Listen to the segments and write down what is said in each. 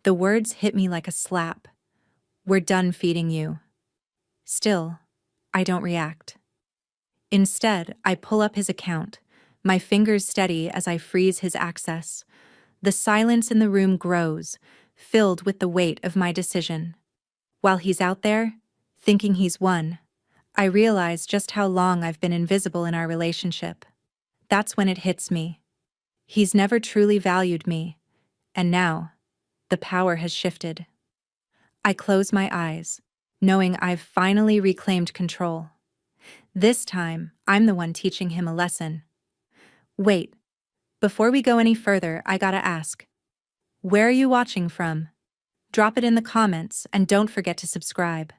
The words hit me like a slap. "We're done feeding you." Still, I don't react. Instead, I pull up his account, my fingers steady as I freeze his access. The silence in the room grows, filled with the weight of my decision. While he's out there, thinking he's won, I realize just how long I've been invisible in our relationship. That's when it hits me. He's never truly valued me, and now, the power has shifted. I close my eyes, knowing I've finally reclaimed control. This time, I'm the one teaching him a lesson. Wait, before we go any further, I gotta ask, where are you watching from? Drop it in the comments and don't forget to subscribe.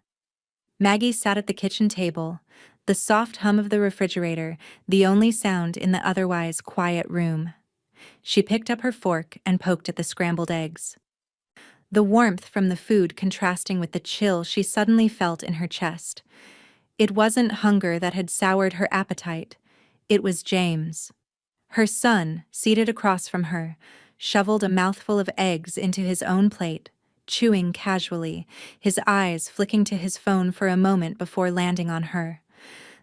Maggie sat at the kitchen table, the soft hum of the refrigerator, the only sound in the otherwise quiet room. She picked up her fork and poked at the scrambled eggs. The warmth from the food contrasting with the chill she suddenly felt in her chest. It wasn't hunger that had soured her appetite. It was James. Her son, seated across from her, shoveled a mouthful of eggs into his own plate, chewing casually, his eyes flicking to his phone for a moment before landing on her.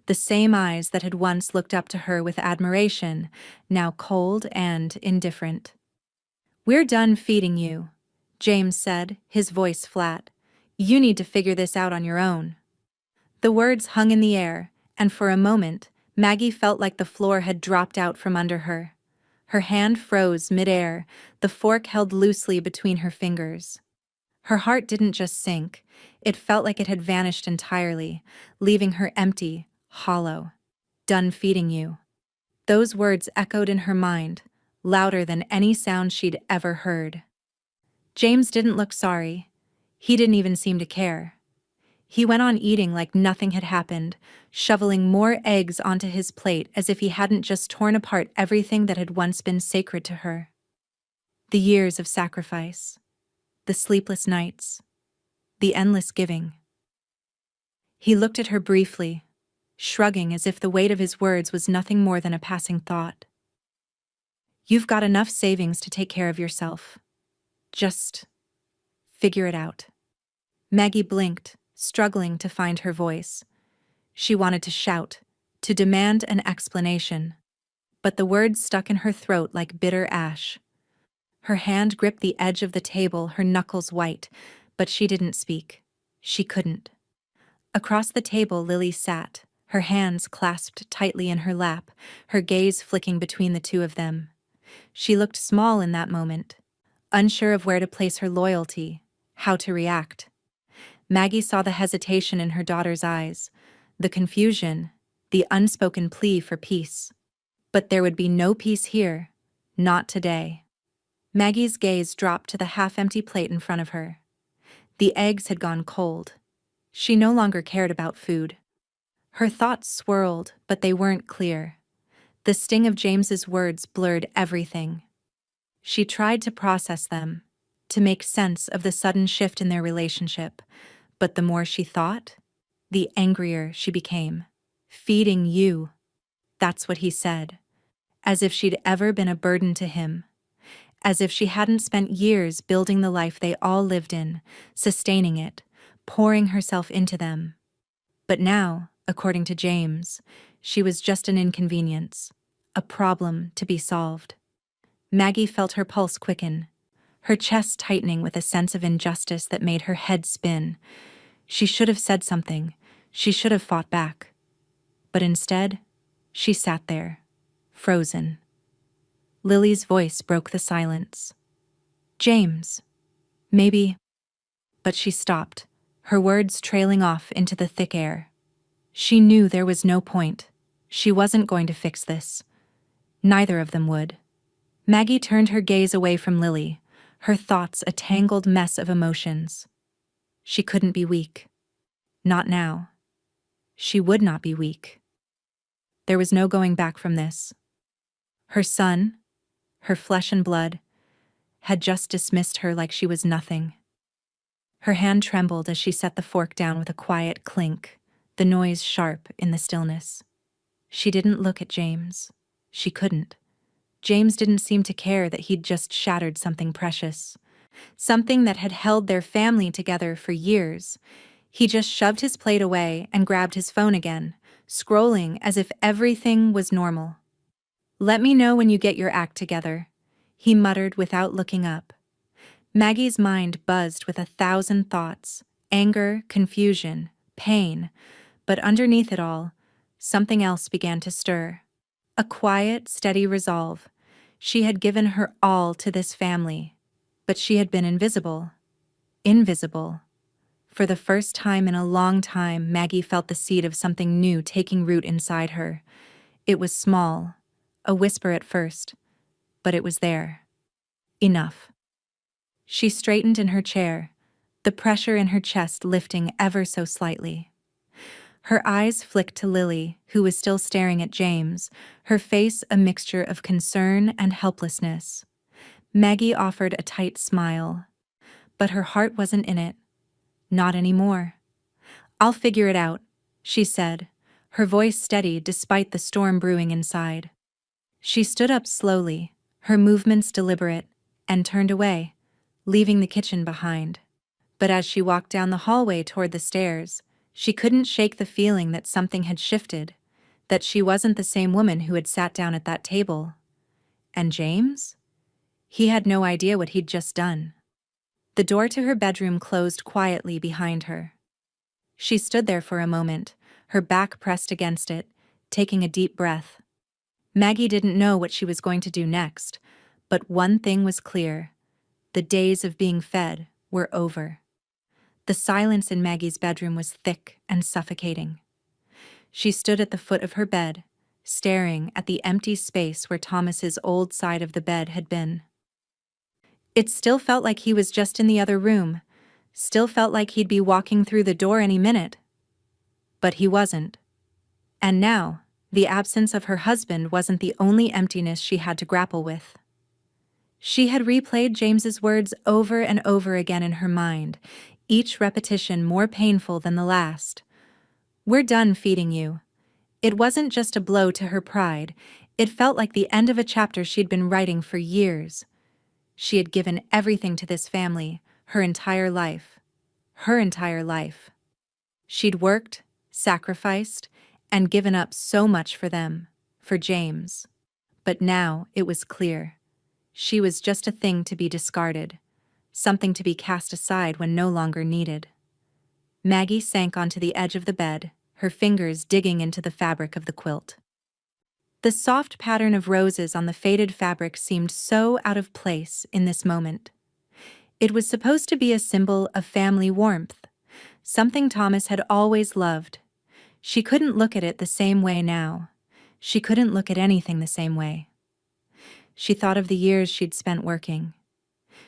The same eyes that had once looked up to her with admiration, now cold and indifferent. "We're done feeding you," James said, his voice flat. "You need to figure this out on your own." The words hung in the air, and for a moment, Maggie felt like the floor had dropped out from under her. Her hand froze mid-air, the fork held loosely between her fingers. Her heart didn't just sink, it felt like it had vanished entirely, leaving her empty, hollow. "Done feeding you." Those words echoed in her mind, louder than any sound she'd ever heard. James didn't look sorry. He didn't even seem to care. He went on eating like nothing had happened, shoveling more eggs onto his plate as if he hadn't just torn apart everything that had once been sacred to her. The years of sacrifice, the sleepless nights, the endless giving. He looked at her briefly, shrugging as if the weight of his words was nothing more than a passing thought. "You've got enough savings to take care of yourself. Just figure it out." Maggie blinked, struggling to find her voice. She wanted to shout, to demand an explanation, but the words stuck in her throat like bitter ash. Her hand gripped the edge of the table, her knuckles white, but she didn't speak. She couldn't. Across the table, Lily sat, her hands clasped tightly in her lap, her gaze flicking between the two of them. She looked small in that moment, unsure of where to place her loyalty, how to react. Maggie saw the hesitation in her daughter's eyes, the confusion, the unspoken plea for peace. But there would be no peace here, not today. Maggie's gaze dropped to the half-empty plate in front of her. The eggs had gone cold. She no longer cared about food. Her thoughts swirled, but they weren't clear. The sting of James's words blurred everything. She tried to process them, to make sense of the sudden shift in their relationship, but the more she thought, the angrier she became. "Feeding you." That's what he said. As if she'd ever been a burden to him. As if she hadn't spent years building the life they all lived in, sustaining it, pouring herself into them. But now, according to James, she was just an inconvenience, a problem to be solved. Maggie felt her pulse quicken, her chest tightening with a sense of injustice that made her head spin. She should have said something. She should have fought back. But instead, she sat there, frozen. Lily's voice broke the silence. "James, maybe..." But she stopped, her words trailing off into the thick air. She knew there was no point. She wasn't going to fix this. Neither of them would. Maggie turned her gaze away from Lily, her thoughts a tangled mess of emotions. She couldn't be weak. Not now. She would not be weak. There was no going back from this. Her son, her flesh and blood, had just dismissed her like she was nothing. Her hand trembled as she set the fork down with a quiet clink, the noise sharp in the stillness. She didn't look at James. She couldn't. James didn't seem to care that he'd just shattered something precious. something that had held their family together for years. He just shoved his plate away and grabbed his phone again, scrolling as if everything was normal. "Let me know when you get your act together," he muttered without looking up. Maggie's mind buzzed with 1,000 thoughts: anger, confusion, pain. But underneath it all, something else began to stir. A quiet, steady resolve. She had given her all to this family, but she had been invisible. Invisible. For the first time in a long time, Maggie felt the seed of something new taking root inside her. It was small, a whisper at first, but it was there. Enough. She straightened in her chair, the pressure in her chest lifting ever so slightly. Her eyes flicked to Lily, who was still staring at James, her face a mixture of concern and helplessness. Maggie offered a tight smile, but her heart wasn't in it. Not anymore. "I'll figure it out," she said, her voice steady despite the storm brewing inside. She stood up slowly, her movements deliberate, and turned away, leaving the kitchen behind. But as she walked down the hallway toward the stairs, she couldn't shake the feeling that something had shifted, that she wasn't the same woman who had sat down at that table. And James? He had no idea what he'd just done. The door to her bedroom closed quietly behind her. She stood there for a moment, her back pressed against it, taking a deep breath. Maggie didn't know what she was going to do next, but one thing was clear: the days of being fed were over. The silence in Maggie's bedroom was thick and suffocating. She stood at the foot of her bed, staring at the empty space where Thomas's old side of the bed had been. It still felt like he was just in the other room, still felt like he'd be walking through the door any minute. But he wasn't. And now, the absence of her husband wasn't the only emptiness she had to grapple with. She had replayed James's words over and over again in her mind, each repetition more painful than the last. "We're done feeding you." It wasn't just a blow to her pride, it felt like the end of a chapter she'd been writing for years. She had given everything to this family, her entire life. Her entire life. She'd worked, sacrificed, and given up so much for them, for James. But now it was clear. She was just a thing to be discarded, something to be cast aside when no longer needed. Maggie sank onto the edge of the bed, her fingers digging into the fabric of the quilt. The soft pattern of roses on the faded fabric seemed so out of place in this moment. It was supposed to be a symbol of family warmth, something Thomas had always loved. She couldn't look at it the same way now. She couldn't look at anything the same way. She thought of the years she'd spent working.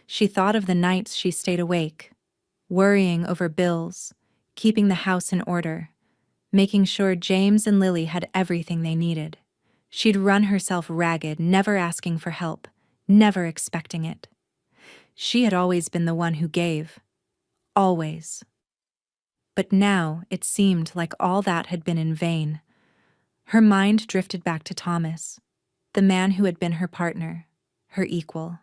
She thought of the nights she stayed awake, worrying over bills, keeping the house in order, making sure James and Lily had everything they needed. She'd run herself ragged, never asking for help, never expecting it. She had always been the one who gave. Always. But now it seemed like all that had been in vain. Her mind drifted back to Thomas, the man who had been her partner, her equal.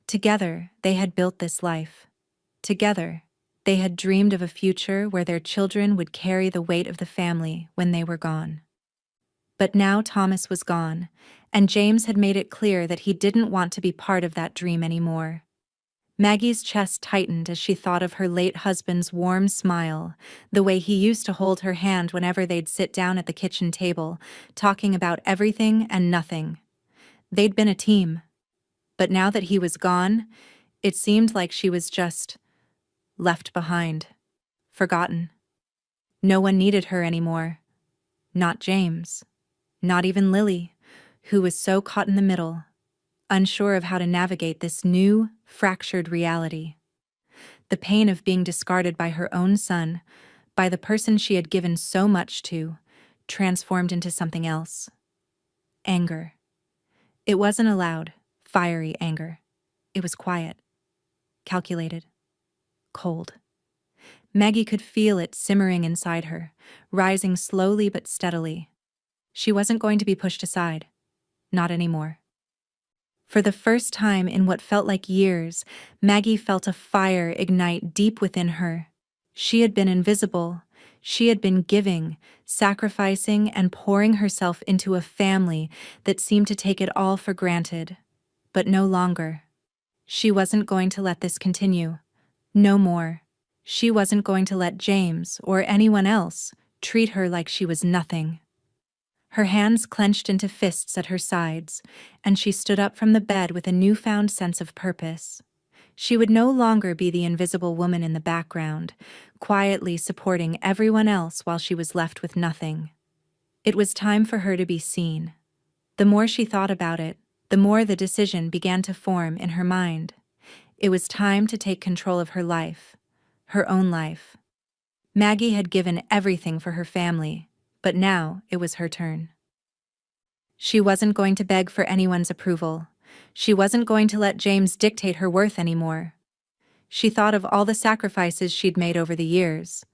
Together, they had built this life. Together, they had dreamed of a future where their children would carry the weight of the family when they were gone. But now Thomas was gone, and James had made it clear that he didn't want to be part of that dream anymore. Maggie's chest tightened as she thought of her late husband's warm smile, the way he used to hold her hand whenever they'd sit down at the kitchen table, talking about everything and nothing. They'd been a team. But now that he was gone, it seemed like she was just left behind, forgotten. No one needed her anymore. Not James. Not even Lily, who was so caught in the middle, unsure of how to navigate this new, fractured reality. The pain of being discarded by her own son, by the person she had given so much to, transformed into something else. Anger. It wasn't a loud, fiery anger. It was quiet, calculated, cold. Maggie could feel it simmering inside her, rising slowly but steadily. She wasn't going to be pushed aside. Not anymore. For the first time in what felt like years, Maggie felt a fire ignite deep within her. She had been invisible. She had been giving, sacrificing, and pouring herself into a family that seemed to take it all for granted. But no longer. She wasn't going to let this continue. No more. She wasn't going to let James, or anyone else, treat her like she was nothing. Her hands clenched into fists at her sides, and she stood up from the bed with a newfound sense of purpose. She would no longer be the invisible woman in the background, quietly supporting everyone else while she was left with nothing. It was time for her to be seen. The more she thought about it, the more the decision began to form in her mind. It was time to take control of her life, her own life. Maggie had given everything for her family, but now it was her turn. She wasn't going to beg for anyone's approval. She wasn't going to let James dictate her worth anymore. She thought of all the sacrifices she'd made over the years,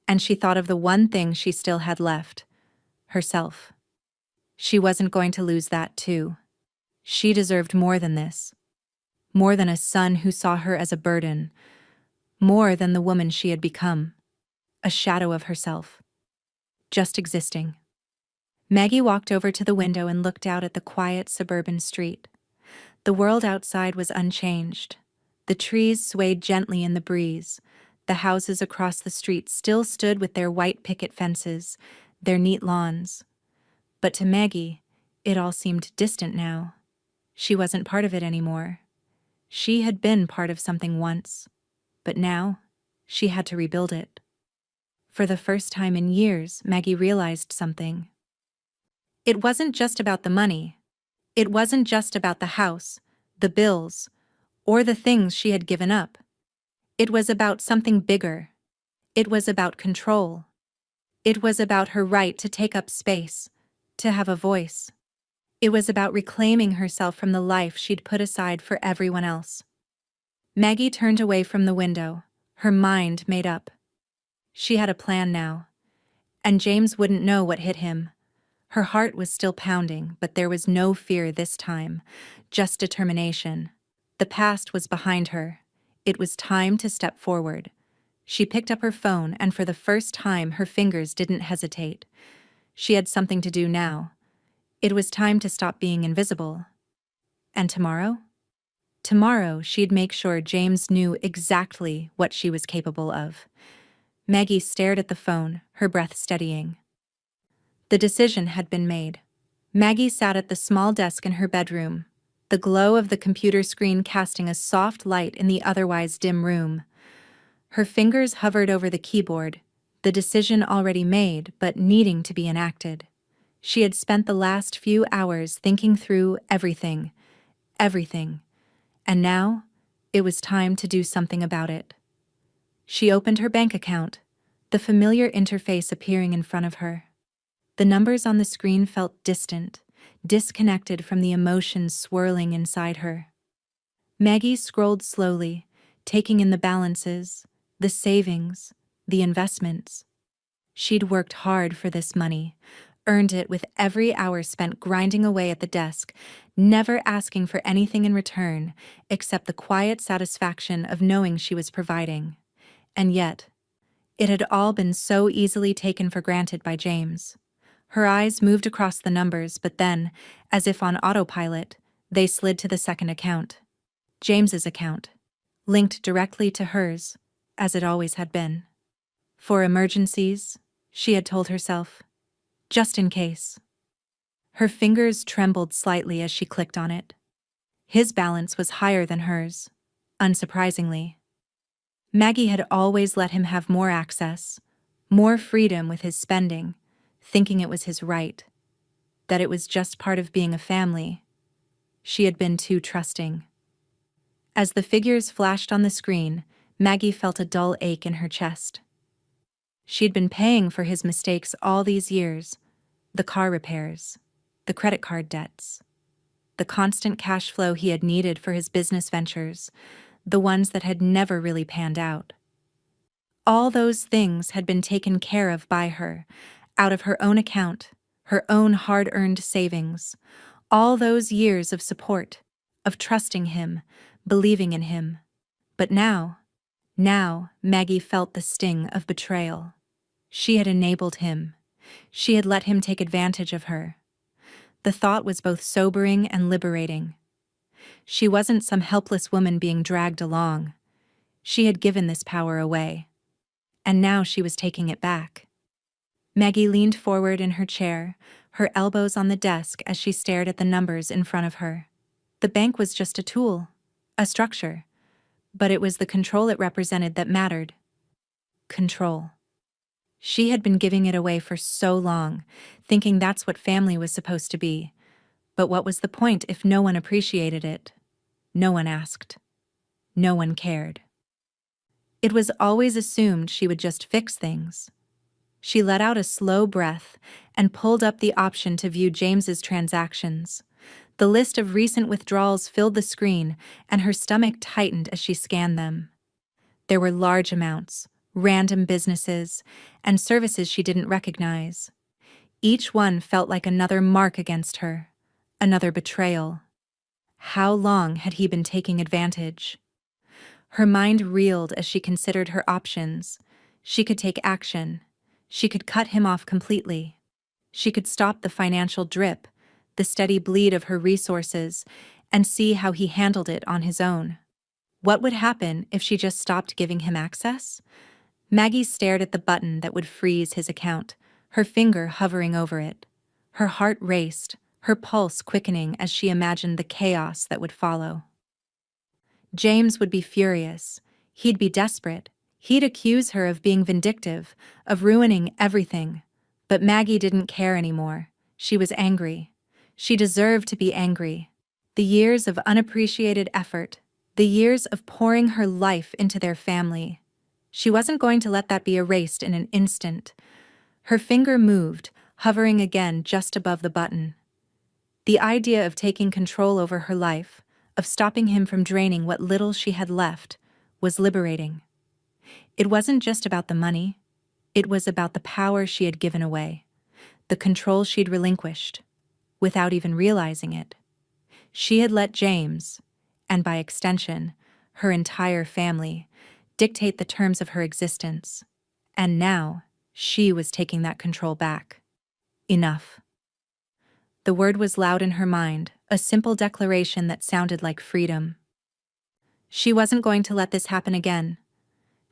and she thought of the one thing she still had left: herself. She wasn't going to lose that too. She deserved more than this. More than a son who saw her as a burden. More than the woman she had become. A shadow of herself. Just existing. Maggie walked over to the window and looked out at the quiet suburban street. The world outside was unchanged. The trees swayed gently in the breeze. The houses across the street still stood with their white picket fences, their neat lawns. But to Maggie, it all seemed distant now. She wasn't part of it anymore. She had been part of something once, but now she had to rebuild it. For the first time in years, Maggie realized something. It wasn't just about the money. It wasn't just about the house, the bills, or the things she had given up. It was about something bigger. It was about control. It was about her right to take up space, to have a voice. It was about reclaiming herself from the life she'd put aside for everyone else. Maggie turned away from the window, her mind made up. She had a plan now, and James wouldn't know what hit him. Her heart was still pounding, but there was no fear this time, just determination. The past was behind her. It was time to step forward. She picked up her phone, and for the first time her fingers didn't hesitate. She had something to do now. It was time to stop being invisible. And tomorrow? Tomorrow she'd make sure James knew exactly what she was capable of. Maggie stared at the phone, her breath steadying. The decision had been made. Maggie sat at the small desk in her bedroom, the glow of the computer screen casting a soft light in the otherwise dim room. Her fingers hovered over the keyboard, the decision already made but needing to be enacted. She had spent the last few hours thinking through everything, and now it was time to do something about it. She opened her bank account, the familiar interface appearing in front of her. The numbers on the screen felt distant, disconnected from the emotions swirling inside her. Maggie scrolled slowly, taking in the balances, the savings, the investments. She'd worked hard for this money, earned it with every hour spent grinding away at the desk, never asking for anything in return except the quiet satisfaction of knowing she was providing. And yet, it had all been so easily taken for granted by James. Her eyes moved across the numbers, but then, as if on autopilot, they slid to the second account. James's account, linked directly to hers, as it always had been. For emergencies, she had told herself. Just in case. Her fingers trembled slightly as she clicked on it. His balance was higher than hers, unsurprisingly. Maggie had always let him have more access, more freedom with his spending, thinking it was his right, that it was just part of being a family. She had been too trusting. As the figures flashed on the screen, Maggie felt a dull ache in her chest. She'd been paying for his mistakes all these years, the car repairs, the credit card debts, the constant cash flow he had needed for his business ventures, the ones that had never really panned out. All those things had been taken care of by her, out of her own account, her own hard-earned savings, all those years of support, of trusting him, believing in him. But now, Maggie felt the sting of betrayal. She had enabled him. She had let him take advantage of her. The thought was both sobering and liberating. She wasn't some helpless woman being dragged along. She had given this power away. And now she was taking it back. Maggie leaned forward in her chair, her elbows on the desk as she stared at the numbers in front of her. The bank was just a tool, a structure, but it was the control it represented that mattered. Control. She had been giving it away for so long, thinking that's what family was supposed to be. But what was the point if no one appreciated it? No one asked. No one cared. It was always assumed she would just fix things. She let out a slow breath and pulled up the option to view James's transactions. The list of recent withdrawals filled the screen, and her stomach tightened as she scanned them. There were large amounts, random businesses, and services she didn't recognize. Each one felt like another mark against her, another betrayal. How long had he been taking advantage? Her mind reeled as she considered her options. She could take action. She could cut him off completely. She could stop the financial drip, the steady bleed of her resources, and see how he handled it on his own. What would happen if she just stopped giving him access? Maggie stared at the button that would freeze his account, her finger hovering over it. Her heart raced, her pulse quickening as she imagined the chaos that would follow. James would be furious. He'd be desperate. He'd accuse her of being vindictive, of ruining everything. But Maggie didn't care anymore. She was angry. She deserved to be angry. The years of unappreciated effort, the years of pouring her life into their family. She wasn't going to let that be erased in an instant. Her finger moved, hovering again just above the button. The idea of taking control over her life, of stopping him from draining what little she had left, was liberating. It wasn't just about the money. It was about the power she had given away, the control she'd relinquished, without even realizing it. She had let James, and by extension, her entire family, dictate the terms of her existence. And now, she was taking that control back. Enough. The word was loud in her mind, a simple declaration that sounded like freedom. She wasn't going to let this happen again.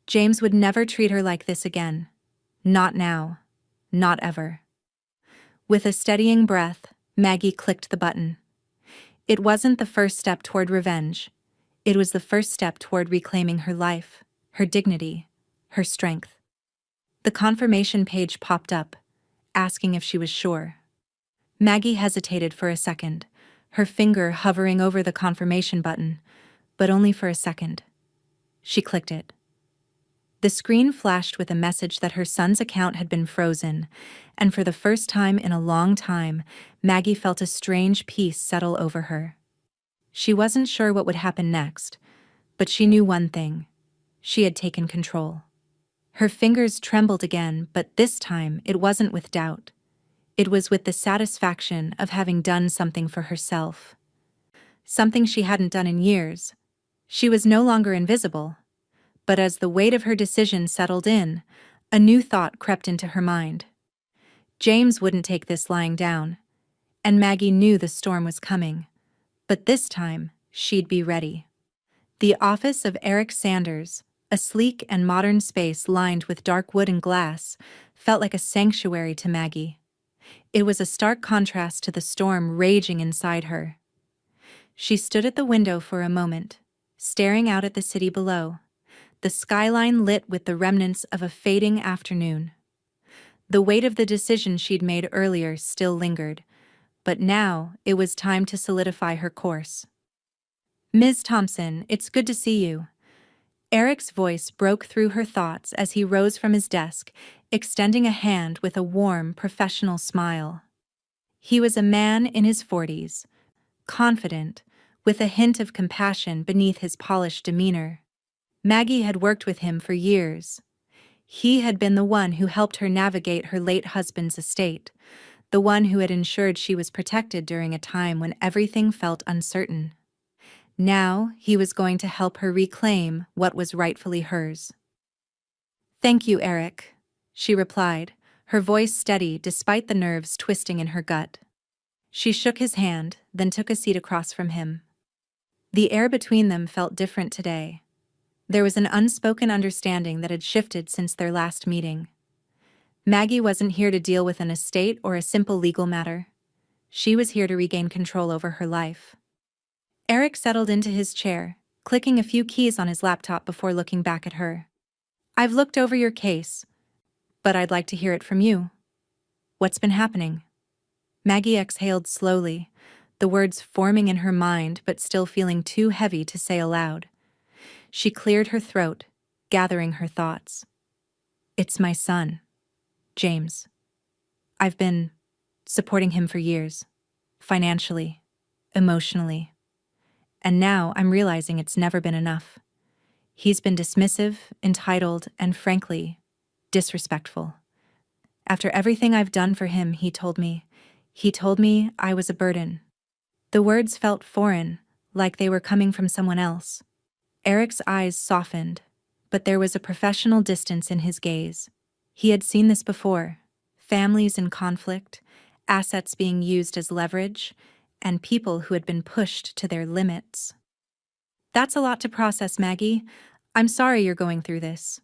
James would never treat her like this again. Not now. Not ever. With a steadying breath, Maggie clicked the button. It wasn't the first step toward revenge. It was the first step toward reclaiming her life, her dignity, her strength. The confirmation page popped up, asking if she was sure. Maggie hesitated for a second, her finger hovering over the confirmation button, but only for a second. She clicked it. The screen flashed with a message that her son's account had been frozen, and for the first time in a long time, Maggie felt a strange peace settle over her. She wasn't sure what would happen next, but she knew one thing. She had taken control. Her fingers trembled again, but this time it wasn't with doubt. It was with the satisfaction of having done something for herself. Something she hadn't done in years. She was no longer invisible. But as the weight of her decision settled in, a new thought crept into her mind. James wouldn't take this lying down, and Maggie knew the storm was coming. But this time, she'd be ready. The office of Eric Sanders, a sleek and modern space lined with dark wood and glass, felt like a sanctuary to Maggie. It was a stark contrast to the storm raging inside her. She stood at the window for a moment, staring out at the city below, the skyline lit with the remnants of a fading afternoon. The weight of the decision she'd made earlier still lingered, but now it was time to solidify her course. "Ms. Thompson, it's good to see you." Eric's voice broke through her thoughts as he rose from his desk, extending a hand with a warm, professional smile. He was a man in his 40s, confident, with a hint of compassion beneath his polished demeanor. Maggie had worked with him for years. He had been the one who helped her navigate her late husband's estate, the one who had ensured she was protected during a time when everything felt uncertain. Now he was going to help her reclaim what was rightfully hers. "Thank you, Eric," she replied, her voice steady despite the nerves twisting in her gut. She shook his hand, then took a seat across from him. The air between them felt different today. There was an unspoken understanding that had shifted since their last meeting. Maggie wasn't here to deal with an estate or a simple legal matter. She was here to regain control over her life. Eric settled into his chair, clicking a few keys on his laptop before looking back at her. "I've looked over your case, but I'd like to hear it from you. What's been happening?" Maggie exhaled slowly, the words forming in her mind but still feeling too heavy to say aloud. She cleared her throat, gathering her thoughts. "It's my son, James. I've been supporting him for years, financially, emotionally. And now I'm realizing it's never been enough. He's been dismissive, entitled, and frankly, disrespectful. After everything I've done for him, he told me I was a burden." The words felt foreign, like they were coming from someone else. Eric's eyes softened, but there was a professional distance in his gaze. He had seen this before: families in conflict, assets being used as leverage, and people who had been pushed to their limits. "That's a lot to process, Maggie. I'm sorry you're going through this."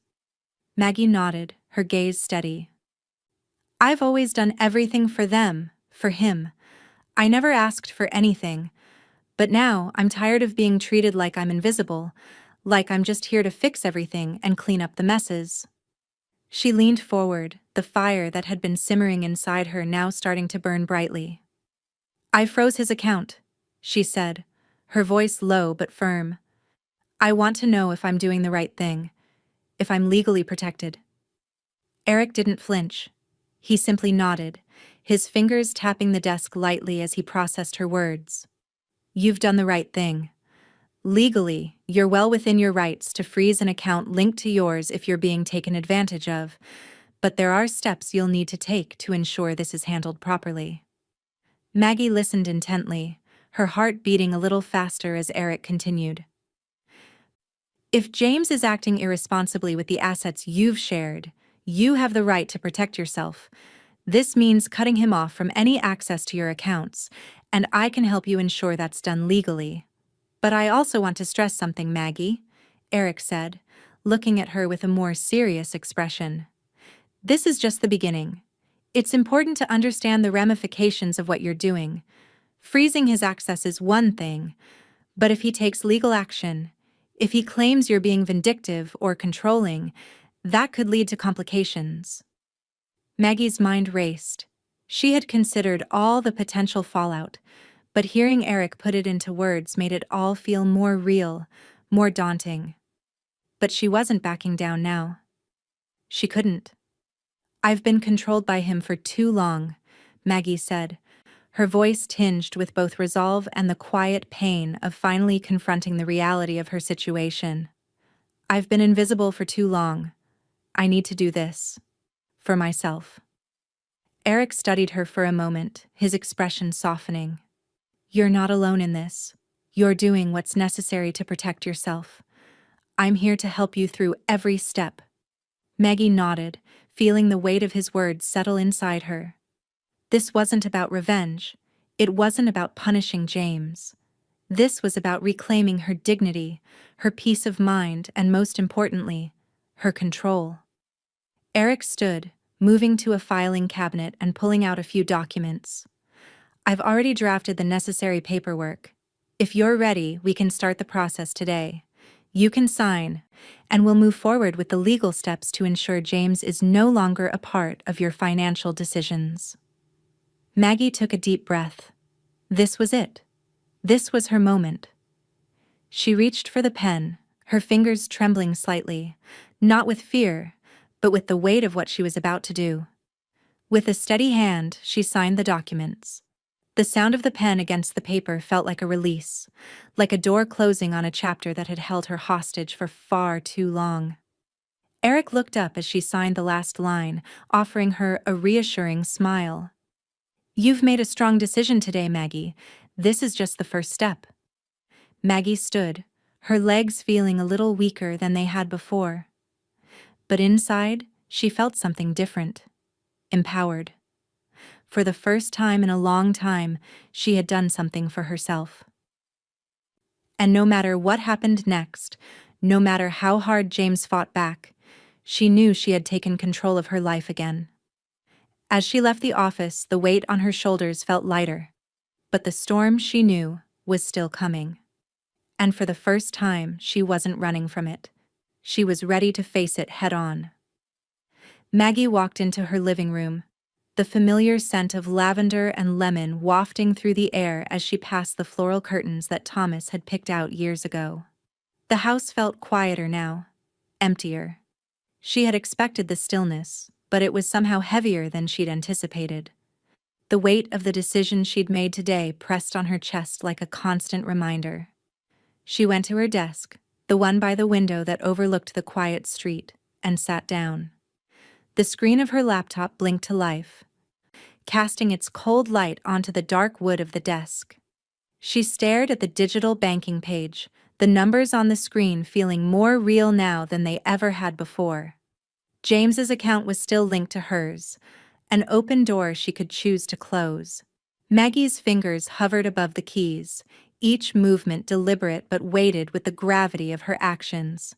Maggie nodded, her gaze steady. "I've always done everything for them, for him. I never asked for anything. But now I'm tired of being treated like I'm invisible, like I'm just here to fix everything and clean up the messes." She leaned forward, the fire that had been simmering inside her now starting to burn brightly. "I froze his account," she said, her voice low but firm. "I want to know if I'm doing the right thing, if I'm legally protected." Eric didn't flinch. He simply nodded, his fingers tapping the desk lightly as he processed her words. "You've done the right thing. Legally, you're well within your rights to freeze an account linked to yours if you're being taken advantage of, but there are steps you'll need to take to ensure this is handled properly." Maggie listened intently, her heart beating a little faster as Eric continued. "If James is acting irresponsibly with the assets you've shared, you have the right to protect yourself. This means cutting him off from any access to your accounts, and I can help you ensure that's done legally. But I also want to stress something, Maggie," Eric said, looking at her with a more serious expression. "This is just the beginning. It's important to understand the ramifications of what you're doing. Freezing his access is one thing, but if he takes legal action, if he claims you're being vindictive or controlling, that could lead to complications." Maggie's mind raced. She had considered all the potential fallout, but hearing Eric put it into words made it all feel more real, more daunting. But she wasn't backing down now. She couldn't. "I've been controlled by him for too long," Maggie said, her voice tinged with both resolve and the quiet pain of finally confronting the reality of her situation. "I've been invisible for too long. I need to do this. For myself." Eric studied her for a moment, his expression softening. "You're not alone in this. You're doing what's necessary to protect yourself. I'm here to help you through every step." Maggie nodded, feeling the weight of his words settle inside her. This wasn't about revenge. It wasn't about punishing James. This was about reclaiming her dignity, her peace of mind, and most importantly, her control. Eric stood, moving to a filing cabinet and pulling out a few documents. "I've already drafted the necessary paperwork. If you're ready, we can start the process today. You can sign, and we'll move forward with the legal steps to ensure James is no longer a part of your financial decisions." Maggie took a deep breath. This was it. This was her moment. She reached for the pen, her fingers trembling slightly, not with fear, but with the weight of what she was about to do. With a steady hand, she signed the documents. The sound of the pen against the paper felt like a release, like a door closing on a chapter that had held her hostage for far too long. Eric looked up as she signed the last line, offering her a reassuring smile. "You've made a strong decision today, Maggie. This is just the first step." Maggie stood, her legs feeling a little weaker than they had before. But inside, she felt something different. Empowered. For the first time in a long time, she had done something for herself. And no matter what happened next, no matter how hard James fought back, she knew she had taken control of her life again. As she left the office, the weight on her shoulders felt lighter. But the storm, she knew, was still coming. And for the first time, she wasn't running from it. She was ready to face it head-on. Maggie walked into her living room, the familiar scent of lavender and lemon wafting through the air as she passed the floral curtains that Thomas had picked out years ago. The house felt quieter now, emptier. She had expected the stillness, but it was somehow heavier than she'd anticipated. The weight of the decision she'd made today pressed on her chest like a constant reminder. She went to her desk, the one by the window that overlooked the quiet street, and sat down. The screen of her laptop blinked to life, casting its cold light onto the dark wood of the desk. She stared at the digital banking page, the numbers on the screen feeling more real now than they ever had before. James's account was still linked to hers, an open door she could choose to close. Maggie's fingers hovered above the keys, each movement deliberate but weighted with the gravity of her actions.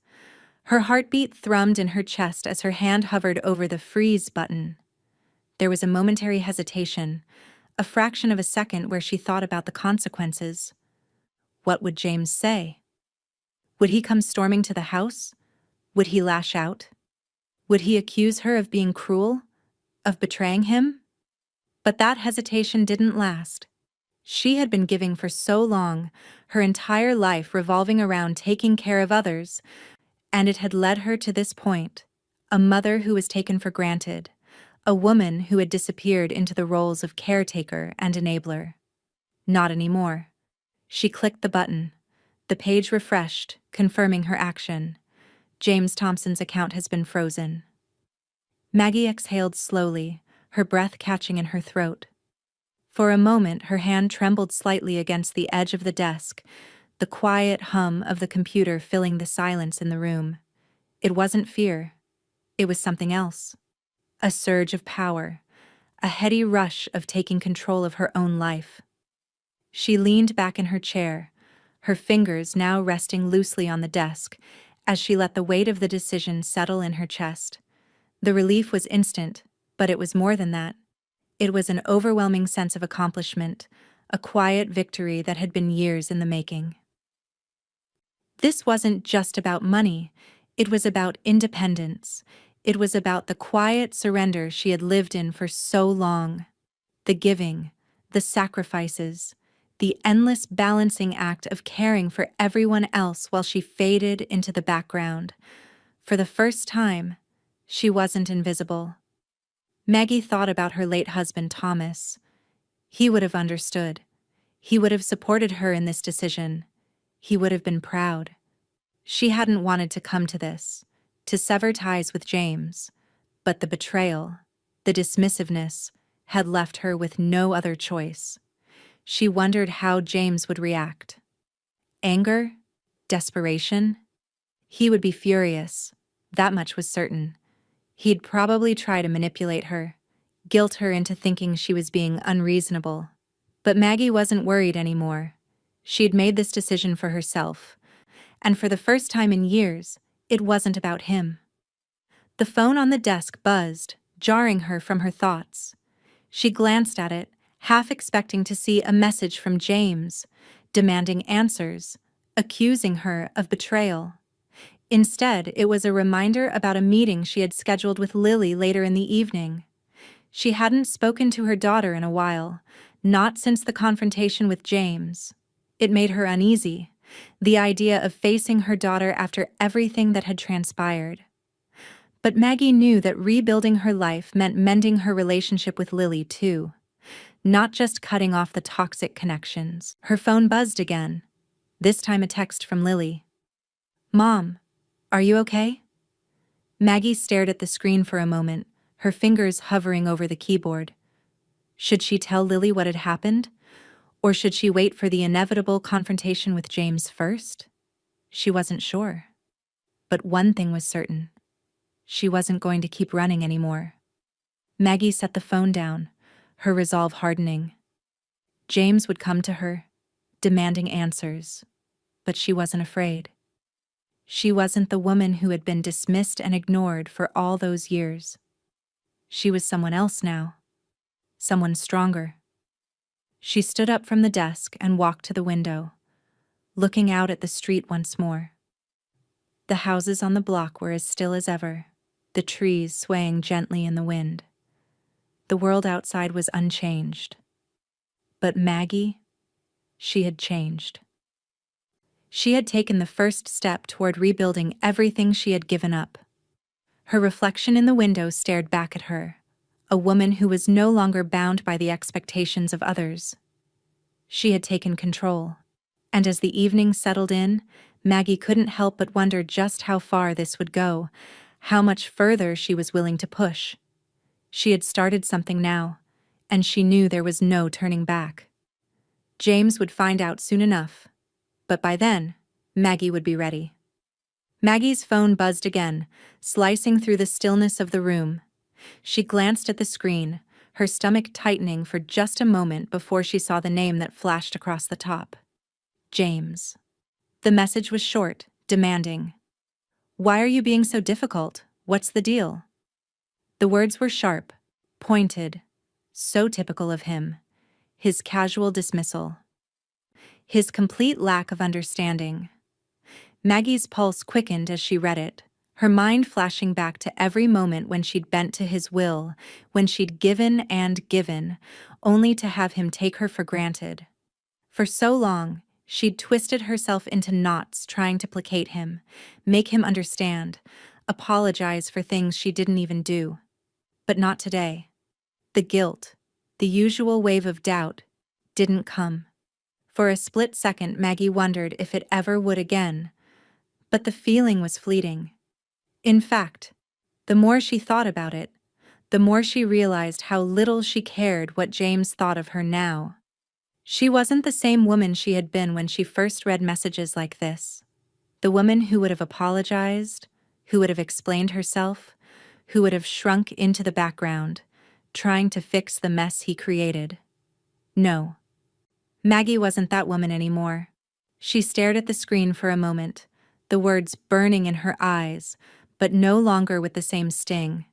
Her heartbeat thrummed in her chest as her hand hovered over the freeze button. There was a momentary hesitation, a fraction of a second where she thought about the consequences. What would James say? Would he come storming to the house? Would he lash out? Would he accuse her of being cruel? Of betraying him? But that hesitation didn't last. She had been giving for so long, her entire life revolving around taking care of others, and it had led her to this point, a mother who was taken for granted, a woman who had disappeared into the roles of caretaker and enabler. Not anymore. She clicked the button. The page refreshed, confirming her action. James Thompson's account has been frozen. Maggie exhaled slowly, her breath catching in her throat. For a moment, her hand trembled slightly against the edge of the desk, the quiet hum of the computer filling the silence in the room. It wasn't fear. It was something else. A surge of power, a heady rush of taking control of her own life. She leaned back in her chair, her fingers now resting loosely on the desk, as she let the weight of the decision settle in her chest. The relief was instant, but it was more than that. It was an overwhelming sense of accomplishment, a quiet victory that had been years in the making. This wasn't just about money, it was about independence. It was about the quiet surrender she had lived in for so long. The giving, the sacrifices, the endless balancing act of caring for everyone else while she faded into the background. For the first time, she wasn't invisible. Maggie thought about her late husband, Thomas. He would have understood. He would have supported her in this decision. He would have been proud. She hadn't wanted to come to this, to sever ties with James, but the betrayal, the dismissiveness, had left her with no other choice. She wondered how James would react. Anger? Desperation? He would be furious. That much was certain. He'd probably try to manipulate her, guilt her into thinking she was being unreasonable. But Maggie wasn't worried anymore. She'd made this decision for herself, and for the first time in years, it wasn't about him. The phone on the desk buzzed, jarring her from her thoughts. She glanced at it, half expecting to see a message from James, demanding answers, accusing her of betrayal. Instead, it was a reminder about a meeting she had scheduled with Lily later in the evening. She hadn't spoken to her daughter in a while, not since the confrontation with James. It made her uneasy, the idea of facing her daughter after everything that had transpired. But Maggie knew that rebuilding her life meant mending her relationship with Lily too, not just cutting off the toxic connections. Her phone buzzed again, this time a text from Lily. "Mom, are you okay?" Maggie stared at the screen for a moment, her fingers hovering over the keyboard. Should she tell Lily what had happened? Or should she wait for the inevitable confrontation with James first? She wasn't sure. But one thing was certain. She wasn't going to keep running anymore. Maggie set the phone down, her resolve hardening. James would come to her, demanding answers. But she wasn't afraid. She wasn't the woman who had been dismissed and ignored for all those years. She was someone else now. Someone stronger. She stood up from the desk and walked to the window, looking out at the street once more. The houses on the block were as still as ever, the trees swaying gently in the wind. The world outside was unchanged. But Maggie, she had changed. She had taken the first step toward rebuilding everything she had given up. Her reflection in the window stared back at her, a woman who was no longer bound by the expectations of others. She had taken control, and as the evening settled in, Maggie couldn't help but wonder just how far this would go, how much further she was willing to push. She had started something now, and she knew there was no turning back. James would find out soon enough, but by then, Maggie would be ready. Maggie's phone buzzed again, slicing through the stillness of the room. She glanced at the screen, her stomach tightening for just a moment before she saw the name that flashed across the top. James. The message was short, demanding. "Why are you being so difficult? What's the deal?" The words were sharp, pointed, so typical of him. His casual dismissal. His complete lack of understanding. Maggie's pulse quickened as she read it, her mind flashing back to every moment when she'd bent to his will, when she'd given and given, only to have him take her for granted. For so long, she'd twisted herself into knots trying to placate him, make him understand, apologize for things she didn't even do. But not today. The guilt, the usual wave of doubt, didn't come. For a split second, Maggie wondered if it ever would again. But the feeling was fleeting. In fact, the more she thought about it, the more she realized how little she cared what James thought of her now. She wasn't the same woman she had been when she first read messages like this. The woman who would have apologized, who would have explained herself, who would have shrunk into the background, trying to fix the mess he created. No. Maggie wasn't that woman anymore. She stared at the screen for a moment, the words burning in her eyes, but no longer with the same sting.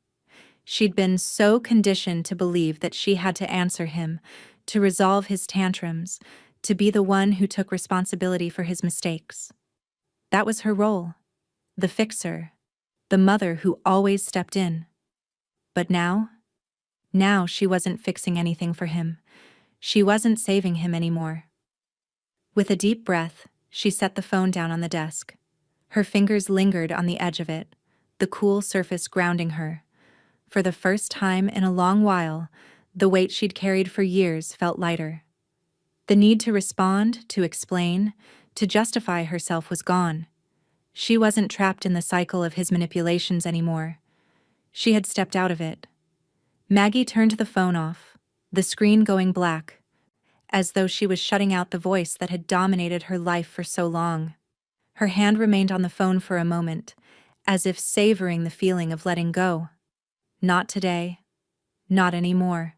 She'd been so conditioned to believe that she had to answer him, to resolve his tantrums, to be the one who took responsibility for his mistakes. That was her role. The fixer. The mother who always stepped in. But now she wasn't fixing anything for him. She wasn't saving him anymore. With a deep breath, she set the phone down on the desk. Her fingers lingered on the edge of it, the cool surface grounding her. For the first time in a long while, the weight she'd carried for years felt lighter. The need to respond, to explain, to justify herself was gone. She wasn't trapped in the cycle of his manipulations anymore. She had stepped out of it. Maggie turned the phone off, the screen going black, as though she was shutting out the voice that had dominated her life for so long. Her hand remained on the phone for a moment, as if savoring the feeling of letting go. Not today. Not anymore.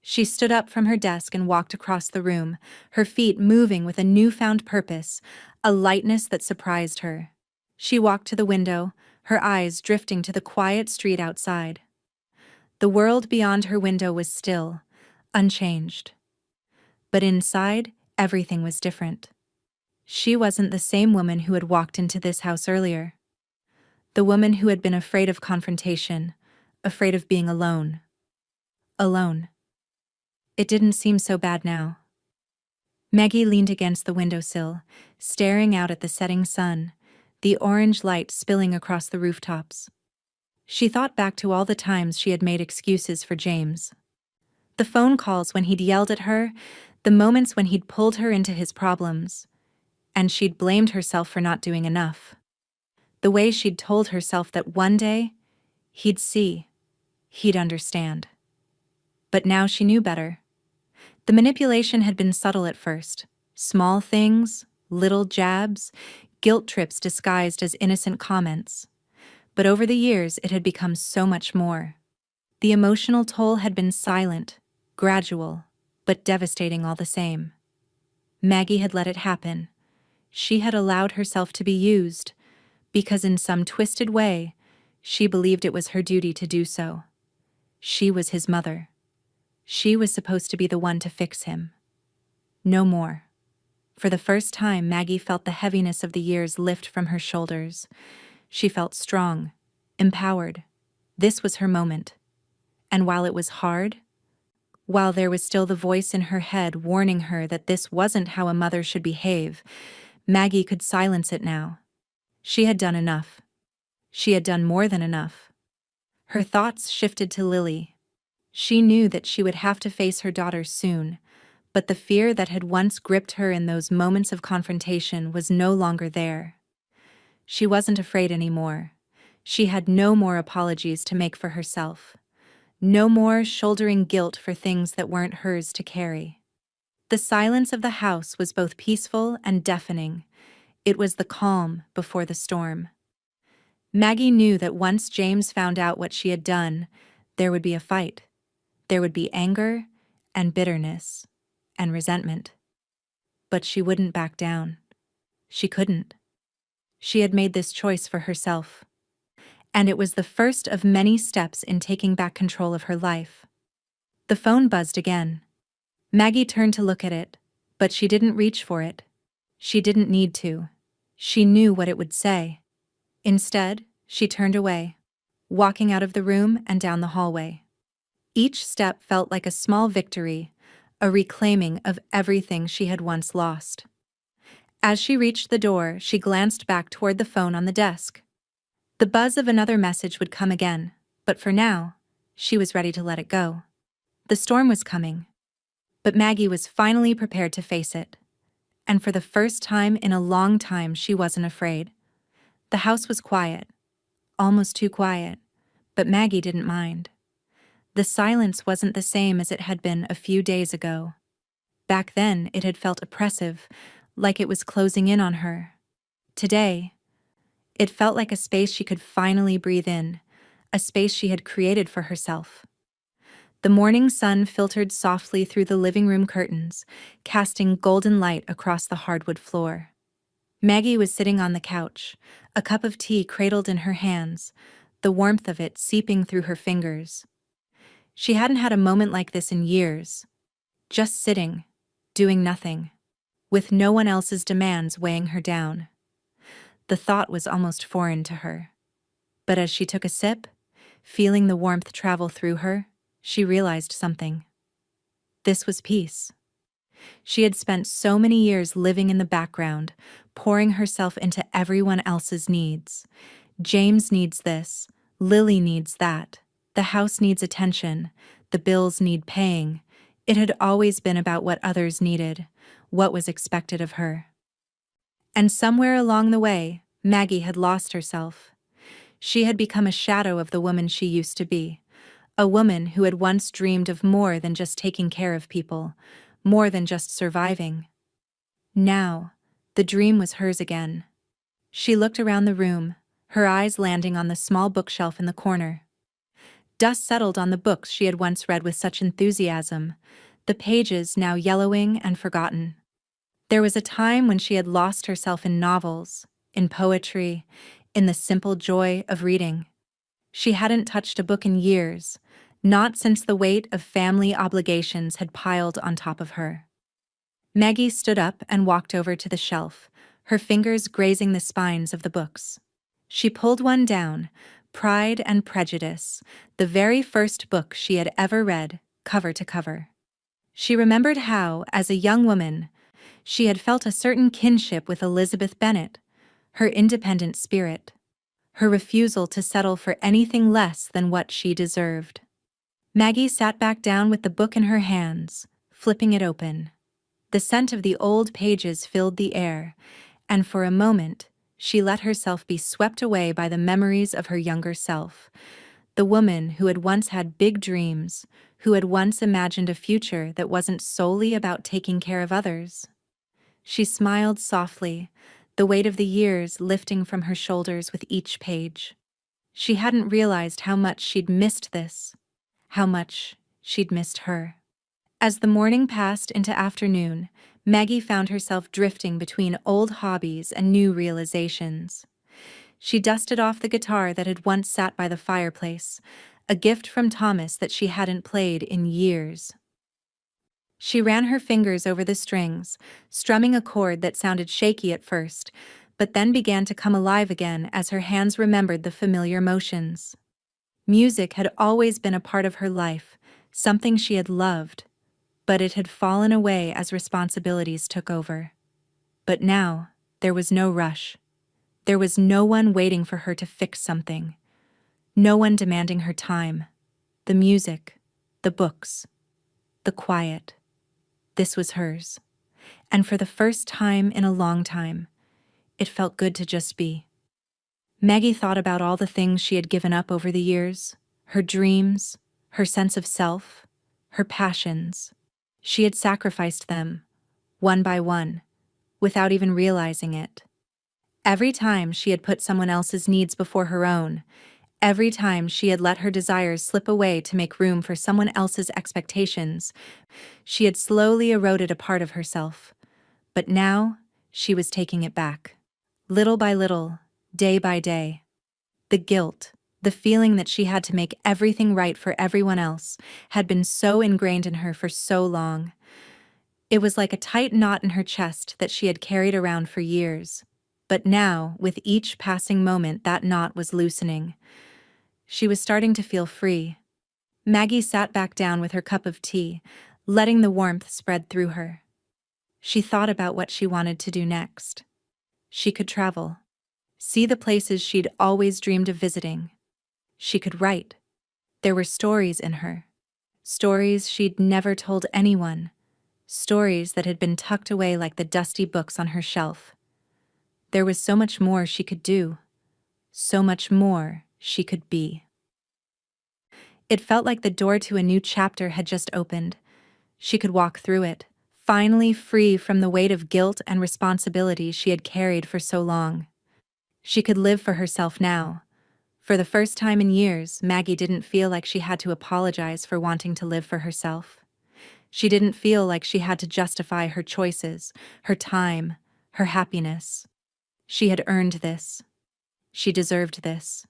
She stood up from her desk and walked across the room, her feet moving with a newfound purpose, a lightness that surprised her. She walked to the window, her eyes drifting to the quiet street outside. The world beyond her window was still, unchanged. But inside, everything was different. She wasn't the same woman who had walked into this house earlier. The woman who had been afraid of confrontation, afraid of being alone. Alone. It didn't seem so bad now. Maggie leaned against the windowsill, staring out at the setting sun, the orange light spilling across the rooftops. She thought back to all the times she had made excuses for James. The phone calls when he'd yelled at her, the moments when he'd pulled her into his problems, and she'd blamed herself for not doing enough. The way she'd told herself that one day, he'd see, he'd understand. But now she knew better. The manipulation had been subtle at first. Small things, little jabs, guilt trips disguised as innocent comments. But over the years, it had become so much more. The emotional toll had been silent, gradual, but devastating all the same. Maggie had let it happen. She had allowed herself to be used, because in some twisted way, she believed it was her duty to do so. She was his mother. She was supposed to be the one to fix him. No more. For the first time, Maggie felt the heaviness of the years lift from her shoulders. She felt strong, empowered. This was her moment. And while it was hard, while there was still the voice in her head warning her that this wasn't how a mother should behave, Maggie could silence it now. She had done enough. She had done more than enough. Her thoughts shifted to Lily. She knew that she would have to face her daughter soon, but the fear that had once gripped her in those moments of confrontation was no longer there. She wasn't afraid anymore. She had no more apologies to make for herself. No more shouldering guilt for things that weren't hers to carry. The silence of the house was both peaceful and deafening. It was the calm before the storm. Maggie knew that once James found out what she had done, there would be a fight. There would be anger and bitterness and resentment. But she wouldn't back down. She couldn't. She had made this choice for herself. And it was the first of many steps in taking back control of her life. The phone buzzed again. Maggie turned to look at it, but she didn't reach for it. She didn't need to. She knew what it would say. Instead, she turned away, walking out of the room and down the hallway. Each step felt like a small victory, a reclaiming of everything she had once lost. As she reached the door, she glanced back toward the phone on the desk. The buzz of another message would come again, but for now, she was ready to let it go. The storm was coming, but Maggie was finally prepared to face it. And for the first time in a long time, she wasn't afraid. The house was quiet, almost too quiet, but Maggie didn't mind. The silence wasn't the same as it had been a few days ago. Back then, it had felt oppressive, like it was closing in on her. Today, it felt like a space she could finally breathe in, a space she had created for herself. The morning sun filtered softly through the living room curtains, casting golden light across the hardwood floor. Maggie was sitting on the couch, a cup of tea cradled in her hands, the warmth of it seeping through her fingers. She hadn't had a moment like this in years. Just sitting, doing nothing, with no one else's demands weighing her down. The thought was almost foreign to her. But as she took a sip, feeling the warmth travel through her, she realized something. This was peace. She had spent so many years living in the background, pouring herself into everyone else's needs. James needs this, Lily needs that, the house needs attention, the bills need paying. It had always been about what others needed, what was expected of her. And somewhere along the way, Maggie had lost herself. She had become a shadow of the woman she used to be, a woman who had once dreamed of more than just taking care of people, more than just surviving. Now, the dream was hers again. She looked around the room, her eyes landing on the small bookshelf in the corner. Dust settled on the books she had once read with such enthusiasm, the pages now yellowing and forgotten. There was a time when she had lost herself in novels, in poetry, in the simple joy of reading. She hadn't touched a book in years, not since the weight of family obligations had piled on top of her. Maggie stood up and walked over to the shelf, her fingers grazing the spines of the books. She pulled one down, Pride and Prejudice, the very first book she had ever read, cover to cover. She remembered how, as a young woman, she had felt a certain kinship with Elizabeth Bennet, her independent spirit, her refusal to settle for anything less than what she deserved. Maggie sat back down with the book in her hands, flipping it open. The scent of the old pages filled the air, and for a moment, she let herself be swept away by the memories of her younger self, The woman who had once had big dreams, who had once imagined a future that wasn't solely about taking care of others. She smiled softly, the weight of the years lifting from her shoulders with each page. She hadn't realized how much she'd missed this, how much she'd missed her. As the morning passed into afternoon, Maggie found herself drifting between old hobbies and new realizations. She dusted off the guitar that had once sat by the fireplace, a gift from Thomas that she hadn't played in years. She ran her fingers over the strings, strumming a chord that sounded shaky at first, but then began to come alive again as her hands remembered the familiar motions. Music had always been a part of her life, something she had loved, but it had fallen away as responsibilities took over. But now, there was no rush. There was no one waiting for her to fix something. No one demanding her time. The music, the books, the quiet. This was hers. And for the first time in a long time, it felt good to just be. Maggie thought about all the things she had given up over the years, her dreams, her sense of self, her passions. She had sacrificed them, one by one, without even realizing it. Every time she had put someone else's needs before her own, every time she had let her desires slip away to make room for someone else's expectations, she had slowly eroded a part of herself. But now, she was taking it back. Little by little, day by day. The guilt, the feeling that she had to make everything right for everyone else, had been so ingrained in her for so long. It was like a tight knot in her chest that she had carried around for years. But now, with each passing moment, that knot was loosening. She was starting to feel free. Maggie sat back down with her cup of tea, letting the warmth spread through her. She thought about what she wanted to do next. She could travel, see the places she'd always dreamed of visiting. She could write. There were stories in her. Stories she'd never told anyone. Stories that had been tucked away like the dusty books on her shelf. There was so much more she could do. So much more she could be. It felt like the door to a new chapter had just opened. She could walk through it, finally free from the weight of guilt and responsibility she had carried for so long. She could live for herself now. For the first time in years, Maggie didn't feel like she had to apologize for wanting to live for herself. She didn't feel like she had to justify her choices, her time, her happiness. She had earned this. She deserved this.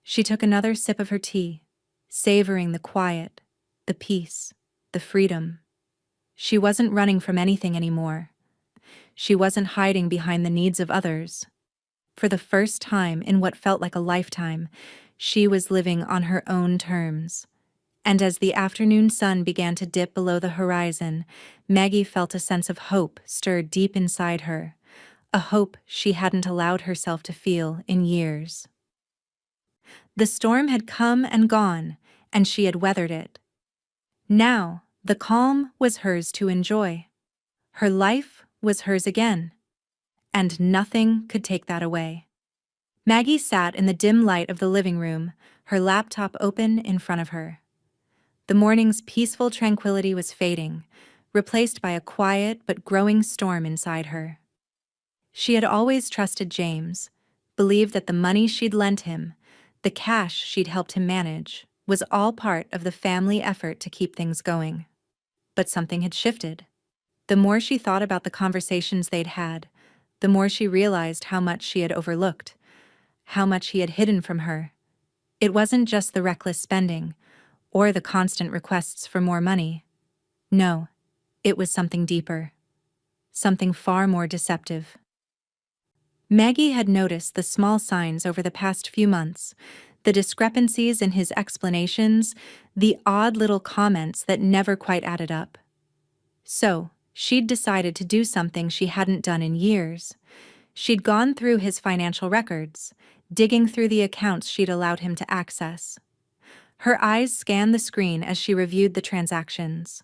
She took another sip of her tea, savoring the quiet, the peace, the freedom. She wasn't running from anything anymore. She wasn't hiding behind the needs of others. For the first time in what felt like a lifetime, she was living on her own terms. And as the afternoon sun began to dip below the horizon, Maggie felt a sense of hope stir deep inside her, a hope she hadn't allowed herself to feel in years. The storm had come and gone, and she had weathered it. Now, the calm was hers to enjoy. Her life was hers again. And nothing could take that away. Maggie sat in the dim light of the living room, her laptop open in front of her. The morning's peaceful tranquility was fading, replaced by a quiet but growing storm inside her. She had always trusted James, believed that the money she'd lent him, the cash she'd helped him manage, was all part of the family effort to keep things going. But something had shifted. The more she thought about the conversations they'd had, the more she realized how much she had overlooked, how much he had hidden from her. It wasn't just the reckless spending, or the constant requests for more money. No, it was something deeper. Something far more deceptive. Maggie had noticed the small signs over the past few months, the discrepancies in his explanations, the odd little comments that never quite added up. So, she'd decided to do something she hadn't done in years. She'd gone through his financial records, digging through the accounts she'd allowed him to access. Her eyes scanned the screen as she reviewed the transactions.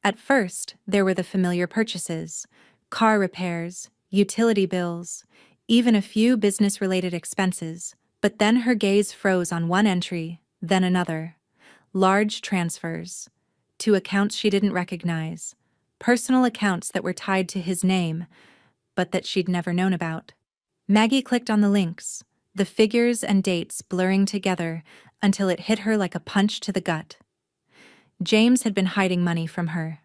At first, there were the familiar purchases, car repairs, utility bills, even a few business-related expenses, but then her gaze froze on one entry, then another. Large transfers. To accounts she didn't recognize. Personal accounts that were tied to his name, but that she'd never known about. Maggie clicked on the links, the figures and dates blurring together until it hit her like a punch to the gut. James had been hiding money from her.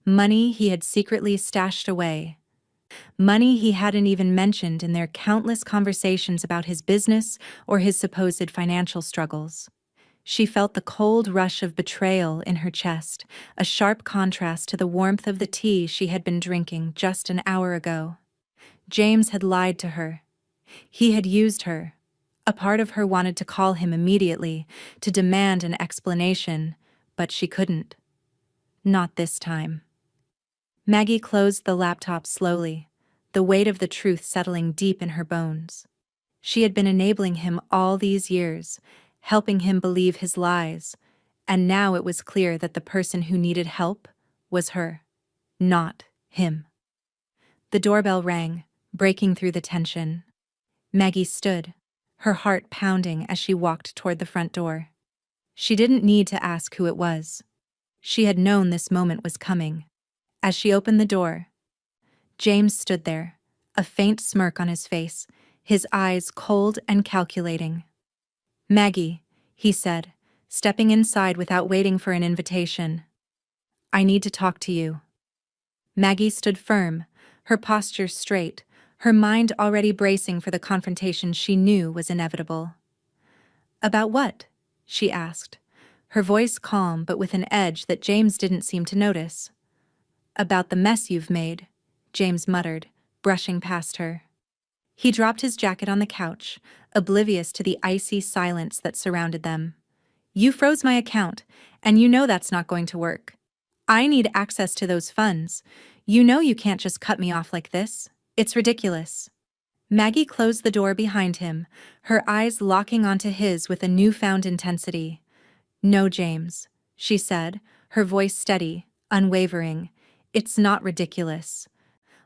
Money he had secretly stashed away. Money he hadn't even mentioned in their countless conversations about his business or his supposed financial struggles. She felt the cold rush of betrayal in her chest, a sharp contrast to the warmth of the tea she had been drinking just an hour ago. James had lied to her. He had used her. A part of her wanted to call him immediately, to demand an explanation, but she couldn't. Not this time. Maggie closed the laptop slowly, the weight of the truth settling deep in her bones. She had been enabling him all these years, helping him believe his lies, and now it was clear that the person who needed help was her, not him. The doorbell rang, breaking through the tension. Maggie stood, her heart pounding as she walked toward the front door. She didn't need to ask who it was. She had known this moment was coming. As she opened the door, James stood there, a faint smirk on his face, his eyes cold and calculating. "Maggie," he said, stepping inside without waiting for an invitation. "I need to talk to you." Maggie stood firm, her posture straight, her mind already bracing for the confrontation she knew was inevitable. "About what?" she asked, her voice calm but with an edge that James didn't seem to notice. "About the mess you've made," James muttered, brushing past her. He dropped his jacket on the couch, oblivious to the icy silence that surrounded them. "You froze my account, and you know that's not going to work. I need access to those funds. You know you can't just cut me off like this. It's ridiculous." Maggie closed the door behind him, her eyes locking onto his with a newfound intensity. "No, James," she said, her voice steady, unwavering. "It's not ridiculous.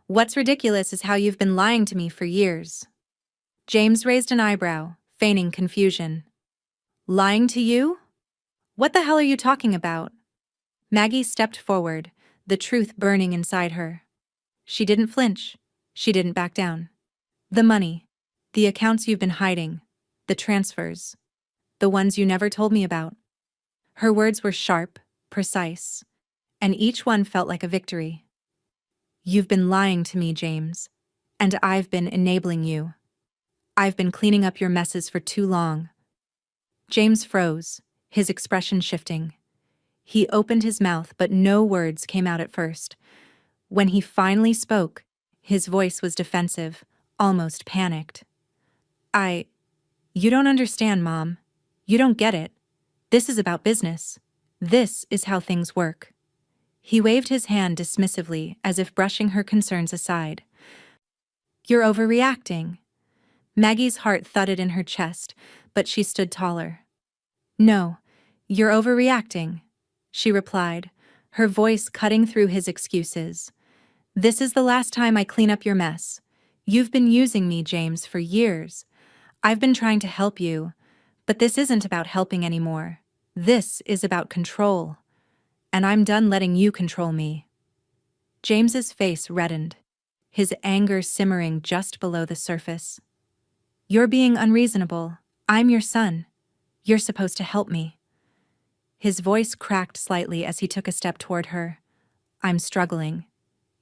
What's ridiculous is how you've been lying to me for years." James raised an eyebrow, feigning confusion. "Lying to you? What the hell are you talking about?" Maggie stepped forward, the truth burning inside her. She didn't flinch. She didn't back down. "The money. The accounts you've been hiding. The transfers. The ones you never told me about." Her words were sharp, precise, and each one felt like a victory. "You've been lying to me, James, and I've been enabling you. I've been cleaning up your messes for too long." James froze, his expression shifting. He opened his mouth, but no words came out at first. When he finally spoke, his voice was defensive, almost panicked. You don't understand, Mom. You don't get it. This is about business. This is how things work." He waved his hand dismissively, as if brushing her concerns aside. "You're overreacting." Maggie's heart thudded in her chest, but she stood taller. "No, you're overreacting," she replied, her voice cutting through his excuses. "This is the last time I clean up your mess. You've been using me, James, for years. I've been trying to help you, but this isn't about helping anymore. This is about control. And I'm done letting you control me." James's face reddened, his anger simmering just below the surface. "You're being unreasonable. I'm your son. You're supposed to help me." His voice cracked slightly as he took a step toward her. "I'm struggling.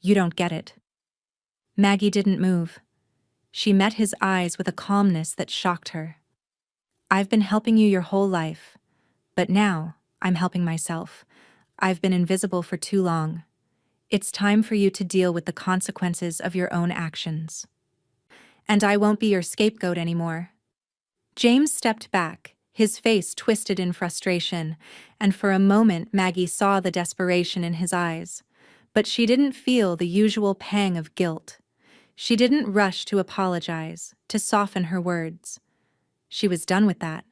You don't get it." Maggie didn't move. She met his eyes with a calmness that shocked her. "I've been helping you your whole life, but now I'm helping myself. I've been invisible for too long. It's time for you to deal with the consequences of your own actions. And I won't be your scapegoat anymore." James stepped back, his face twisted in frustration, and for a moment Maggie saw the desperation in his eyes. But she didn't feel the usual pang of guilt. She didn't rush to apologize, to soften her words. She was done with that.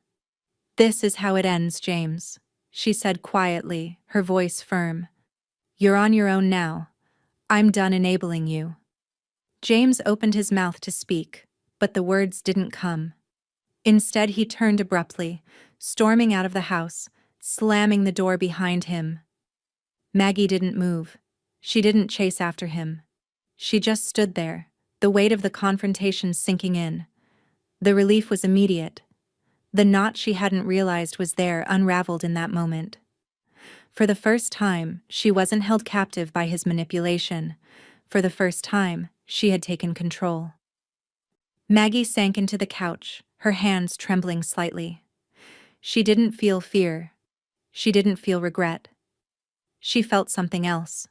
"This is how it ends, James," she said quietly, her voice firm. "You're on your own now. I'm done enabling you." James opened his mouth to speak, but the words didn't come. Instead, he turned abruptly, storming out of the house, slamming the door behind him. Maggie didn't move. She didn't chase after him. She just stood there, the weight of the confrontation sinking in. The relief was immediate. The knot she hadn't realized was there unraveled in that moment. For the first time, she wasn't held captive by his manipulation. For the first time, she had taken control. Maggie sank into the couch, her hands trembling slightly. She didn't feel fear. She didn't feel regret. She felt something else.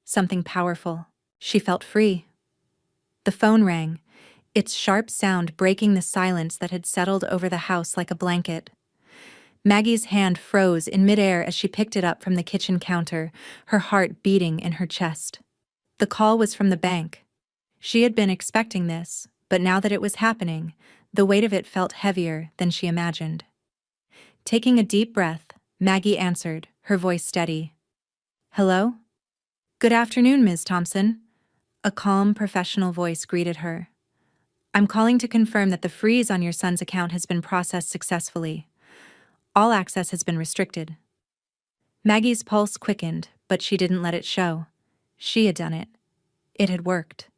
Something powerful. She felt free. The phone rang, its sharp sound breaking the silence that had settled over the house like a blanket. Maggie's hand froze in midair as she picked it up from the kitchen counter, her heart beating in her chest. The call was from the bank. She had been expecting this, but now that it was happening, the weight of it felt heavier than she imagined. Taking a deep breath, Maggie answered, her voice steady. "Hello? Good afternoon, Ms. Thompson." A calm, professional voice greeted her. "I'm calling to confirm that the freeze on your son's account has been processed successfully. All access has been restricted." Maggie's pulse quickened, but she didn't let it show. She had done it. It had worked.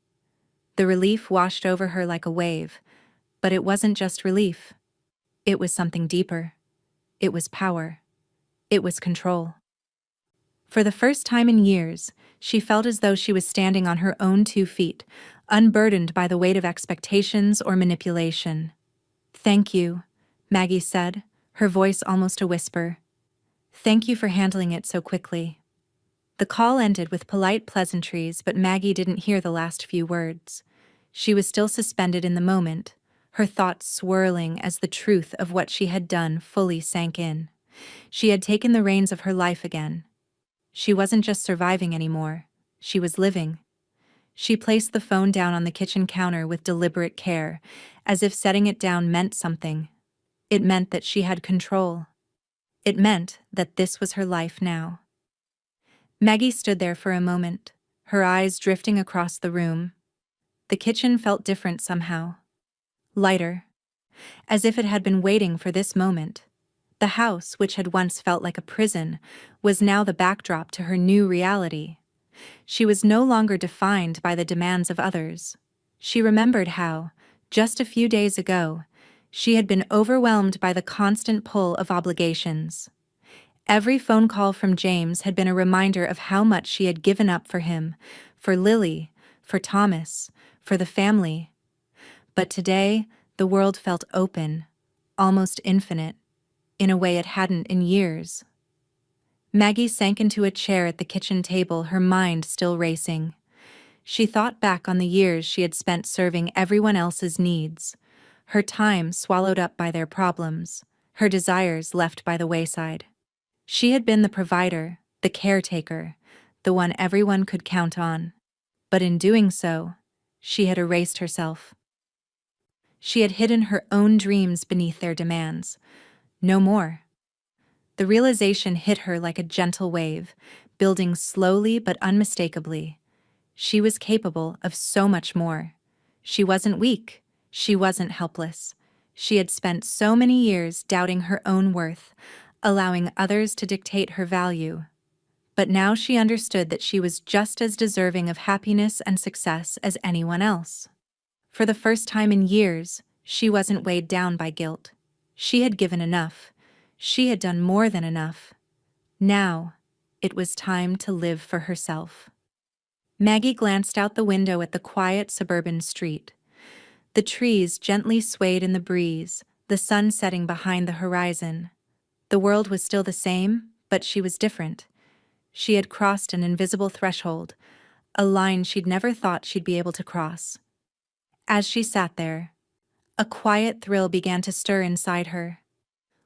The relief washed over her like a wave, but it wasn't just relief. It was something deeper. It was power. It was control. For the first time in years, she felt as though she was standing on her own 2 feet, unburdened by the weight of expectations or manipulation. "Thank you," Maggie said, her voice almost a whisper. "Thank you for handling it so quickly." The call ended with polite pleasantries, but Maggie didn't hear the last few words. She was still suspended in the moment, her thoughts swirling as the truth of what she had done fully sank in. She had taken the reins of her life again. She wasn't just surviving anymore, she was living. She placed the phone down on the kitchen counter with deliberate care, as if setting it down meant something. It meant that she had control. It meant that this was her life now. Maggie stood there for a moment, her eyes drifting across the room. The kitchen felt different somehow. Lighter. As if it had been waiting for this moment. The house, which had once felt like a prison, was now the backdrop to her new reality. She was no longer defined by the demands of others. She remembered how, just a few days ago, she had been overwhelmed by the constant pull of obligations. Every phone call from James had been a reminder of how much she had given up for him, for Lily, for Thomas, for the family. But today, the world felt open, almost infinite, in a way it hadn't in years. Maggie sank into a chair at the kitchen table, her mind still racing. She thought back on the years she had spent serving everyone else's needs, her time swallowed up by their problems, her desires left by the wayside. She had been the provider, the caretaker, the one everyone could count on. But in doing so, she had erased herself. She had hidden her own dreams beneath their demands. No more. The realization hit her like a gentle wave, building slowly but unmistakably. She was capable of so much more. She wasn't weak. She wasn't helpless. She had spent so many years doubting her own worth, allowing others to dictate her value. But now she understood that she was just as deserving of happiness and success as anyone else. For the first time in years, she wasn't weighed down by guilt. She had given enough. She had done more than enough. Now, it was time to live for herself. Maggie glanced out the window at the quiet suburban street. The trees gently swayed in the breeze, the sun setting behind the horizon. The world was still the same, but she was different. She had crossed an invisible threshold, a line she'd never thought she'd be able to cross. As she sat there, a quiet thrill began to stir inside her.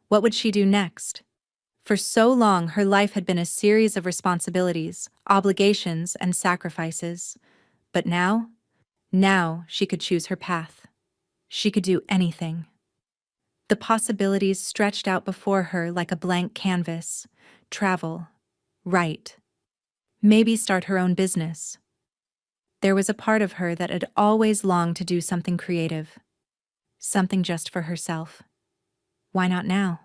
What would she do next? For so long, her life had been a series of responsibilities, obligations, and sacrifices. But now she could choose her path. She could do anything. The possibilities stretched out before her like a blank canvas. Travel. Write. Maybe start her own business. There was a part of her that had always longed to do something creative. Something just for herself. Why not now?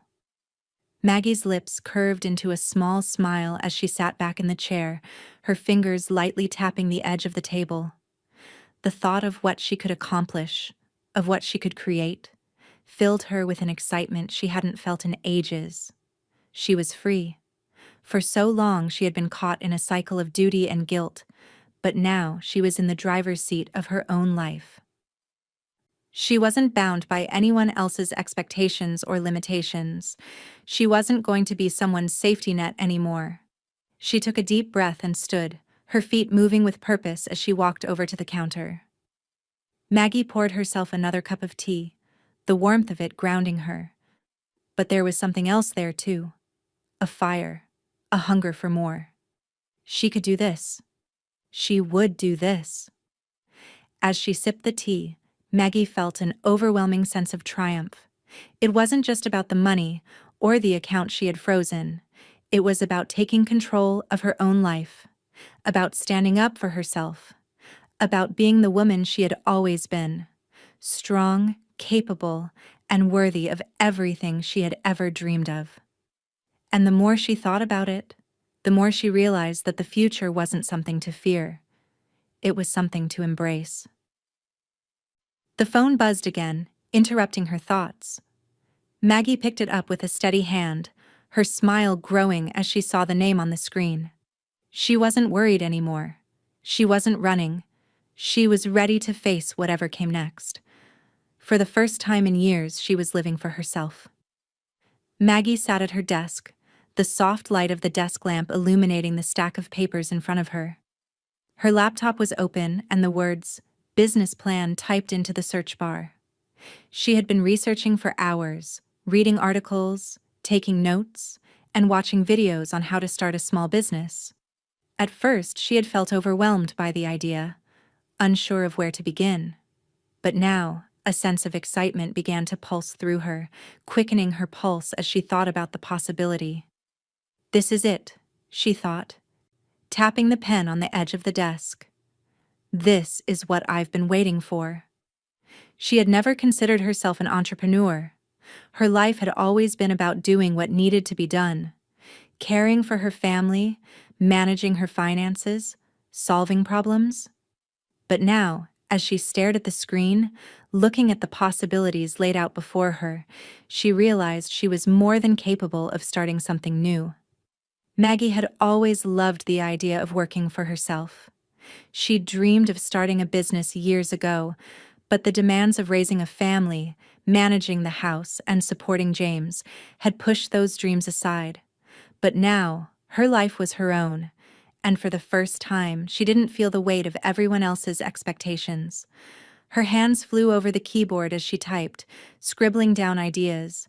Maggie's lips curved into a small smile as she sat back in the chair, her fingers lightly tapping the edge of the table. The thought of what she could accomplish, of what she could create, filled her with an excitement she hadn't felt in ages. She was free. For so long she had been caught in a cycle of duty and guilt, but now she was in the driver's seat of her own life. She wasn't bound by anyone else's expectations or limitations. She wasn't going to be someone's safety net anymore. She took a deep breath and stood, her feet moving with purpose as she walked over to the counter. Maggie poured herself another cup of tea, the warmth of it grounding her. But there was something else there too. A fire, a hunger for more. She could do this. She would do this. As she sipped the tea, Maggie felt an overwhelming sense of triumph. It wasn't just about the money or the account she had frozen. It was about taking control of her own life, about standing up for herself, about being the woman she had always been, strong, capable, and worthy of everything she had ever dreamed of. And the more she thought about it, the more she realized that the future wasn't something to fear. It was something to embrace. The phone buzzed again, interrupting her thoughts. Maggie picked it up with a steady hand, her smile growing as she saw the name on the screen. She wasn't worried anymore. She wasn't running. She was ready to face whatever came next. For the first time in years, she was living for herself. Maggie sat at her desk, the soft light of the desk lamp illuminating the stack of papers in front of her. Her laptop was open and the words, "business plan," typed into the search bar. She had been researching for hours, reading articles, taking notes, and watching videos on how to start a small business. At first, she had felt overwhelmed by the idea, unsure of where to begin. But now, a sense of excitement began to pulse through her, quickening her pulse as she thought about the possibility. This is it, she thought, tapping the pen on the edge of the desk. This is what I've been waiting for. She had never considered herself an entrepreneur. Her life had always been about doing what needed to be done, caring for her family, managing her finances, solving problems. But now, as she stared at the screen, looking at the possibilities laid out before her, she realized she was more than capable of starting something new. Maggie had always loved the idea of working for herself. She dreamed of starting a business years ago, but the demands of raising a family, managing the house, and supporting James had pushed those dreams aside. But now, her life was her own, and for the first time, she didn't feel the weight of everyone else's expectations. Her hands flew over the keyboard as she typed, scribbling down ideas,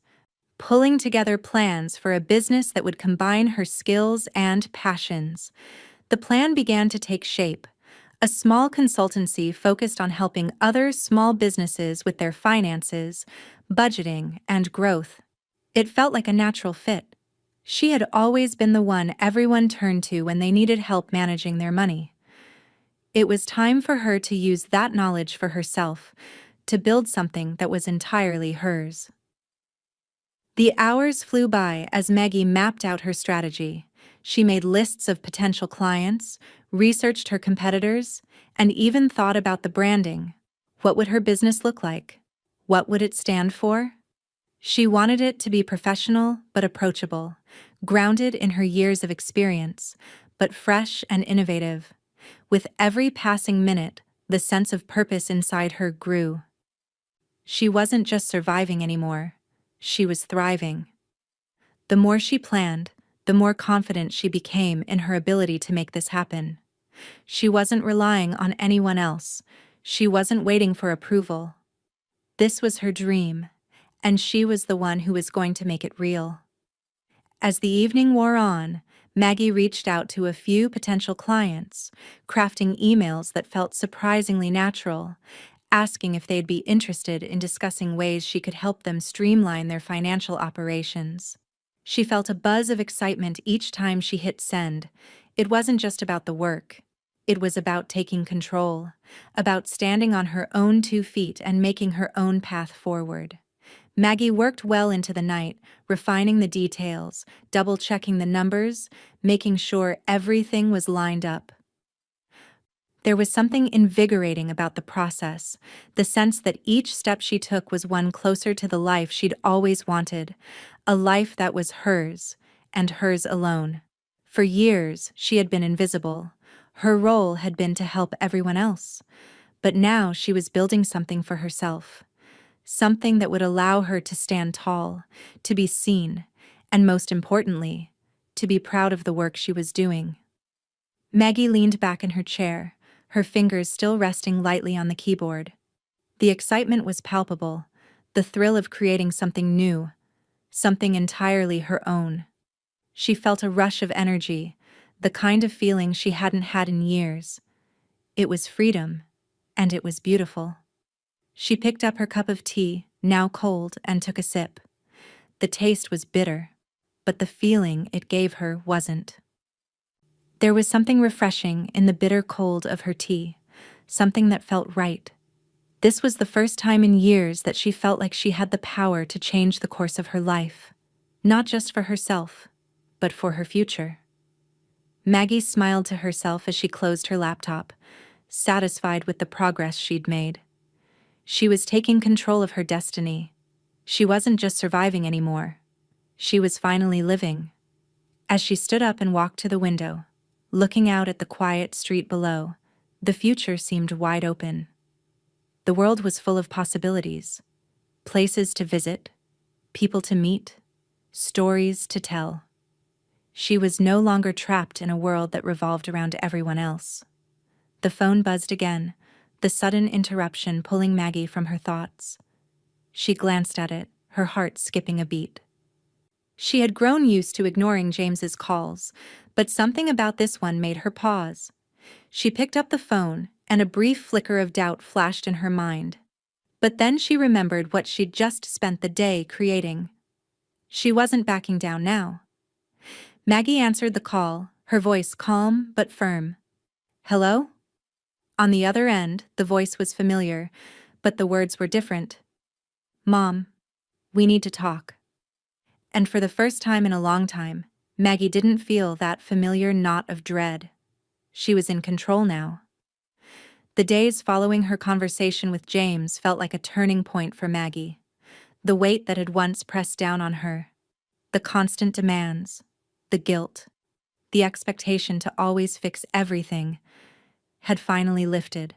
pulling together plans for a business that would combine her skills and passions. The plan began to take shape. A small consultancy focused on helping other small businesses with their finances, budgeting, and growth. It felt like a natural fit. She had always been the one everyone turned to when they needed help managing their money. It was time for her to use that knowledge for herself, to build something that was entirely hers. The hours flew by as Maggie mapped out her strategy. She made lists of potential clients, researched her competitors, and even thought about the branding. What would her business look like? What would it stand for? She wanted it to be professional but approachable, grounded in her years of experience, but fresh and innovative. With every passing minute, the sense of purpose inside her grew. She wasn't just surviving anymore. She was thriving. The more she planned, the more confident she became in her ability to make this happen. She wasn't relying on anyone else. She wasn't waiting for approval. This was her dream, and she was the one who was going to make it real. As the evening wore on, Maggie reached out to a few potential clients, crafting emails that felt surprisingly natural, asking if they'd be interested in discussing ways she could help them streamline their financial operations. She felt a buzz of excitement each time she hit send. It wasn't just about the work. It was about taking control, about standing on her own 2 feet and making her own path forward. Maggie worked well into the night, refining the details, double-checking the numbers, making sure everything was lined up. There was something invigorating about the process, the sense that each step she took was one closer to the life she'd always wanted, a life that was hers, and hers alone. For years, she had been invisible. Her role had been to help everyone else. But now she was building something for herself. Something that would allow her to stand tall, to be seen, and most importantly, to be proud of the work she was doing. Maggie leaned back in her chair, her fingers still resting lightly on the keyboard. The excitement was palpable, the thrill of creating something new, something entirely her own. She felt a rush of energy, the kind of feeling she hadn't had in years. It was freedom, and it was beautiful. She picked up her cup of tea, now cold, and took a sip. The taste was bitter, but the feeling it gave her wasn't. There was something refreshing in the bitter cold of her tea, something that felt right. This was the first time in years that she felt like she had the power to change the course of her life, not just for herself, but for her future. Maggie smiled to herself as she closed her laptop, satisfied with the progress she'd made. She was taking control of her destiny. She wasn't just surviving anymore. She was finally living. As she stood up and walked to the window, looking out at the quiet street below, the future seemed wide open. The world was full of possibilities, places to visit, people to meet, stories to tell. She was no longer trapped in a world that revolved around everyone else. The phone buzzed again, the sudden interruption pulling Maggie from her thoughts. She glanced at it, her heart skipping a beat. She had grown used to ignoring James's calls, but something about this one made her pause. She picked up the phone, and a brief flicker of doubt flashed in her mind. But then she remembered what she'd just spent the day creating. She wasn't backing down now. Maggie answered the call, her voice calm but firm. "Hello?" On the other end, the voice was familiar, but the words were different. "Mom, we need to talk." And for the first time in a long time, Maggie didn't feel that familiar knot of dread. She was in control now. The days following her conversation with James felt like a turning point for Maggie. The weight that had once pressed down on her, the constant demands, the guilt, the expectation to always fix everything, had finally lifted.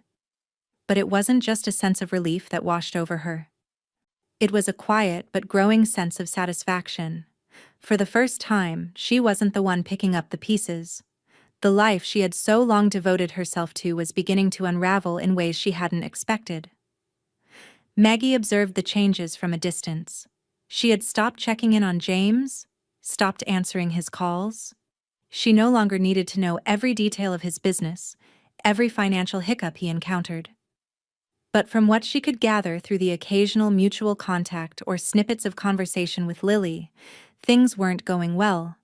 But it wasn't just a sense of relief that washed over her. It was a quiet but growing sense of satisfaction. For the first time, she wasn't the one picking up the pieces. The life she had so long devoted herself to was beginning to unravel in ways she hadn't expected. Maggie observed the changes from a distance. She had stopped checking in on James, stopped answering his calls. She no longer needed to know every detail of his business, every financial hiccup he encountered. But from what she could gather through the occasional mutual contact or snippets of conversation with Lily, things weren't going well.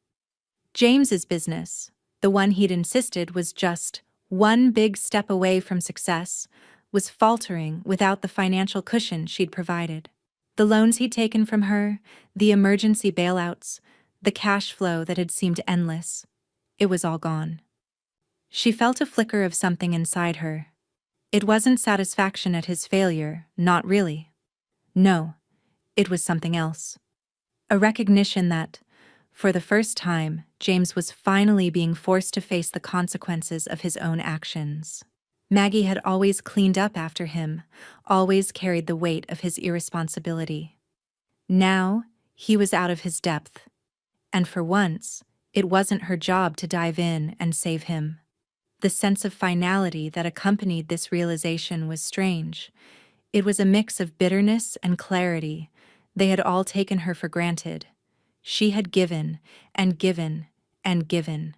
James's business, the one he'd insisted was just one big step away from success, was faltering without the financial cushion she'd provided. The loans he'd taken from her, the emergency bailouts, the cash flow that had seemed endless, it was all gone. She felt a flicker of something inside her. It wasn't satisfaction at his failure, not really. No, it was something else. A recognition that, for the first time, James was finally being forced to face the consequences of his own actions. Maggie had always cleaned up after him, always carried the weight of his irresponsibility. Now, he was out of his depth. And for once, it wasn't her job to dive in and save him. The sense of finality that accompanied this realization was strange. It was a mix of bitterness and clarity. They had all taken her for granted. She had given, and given, and given,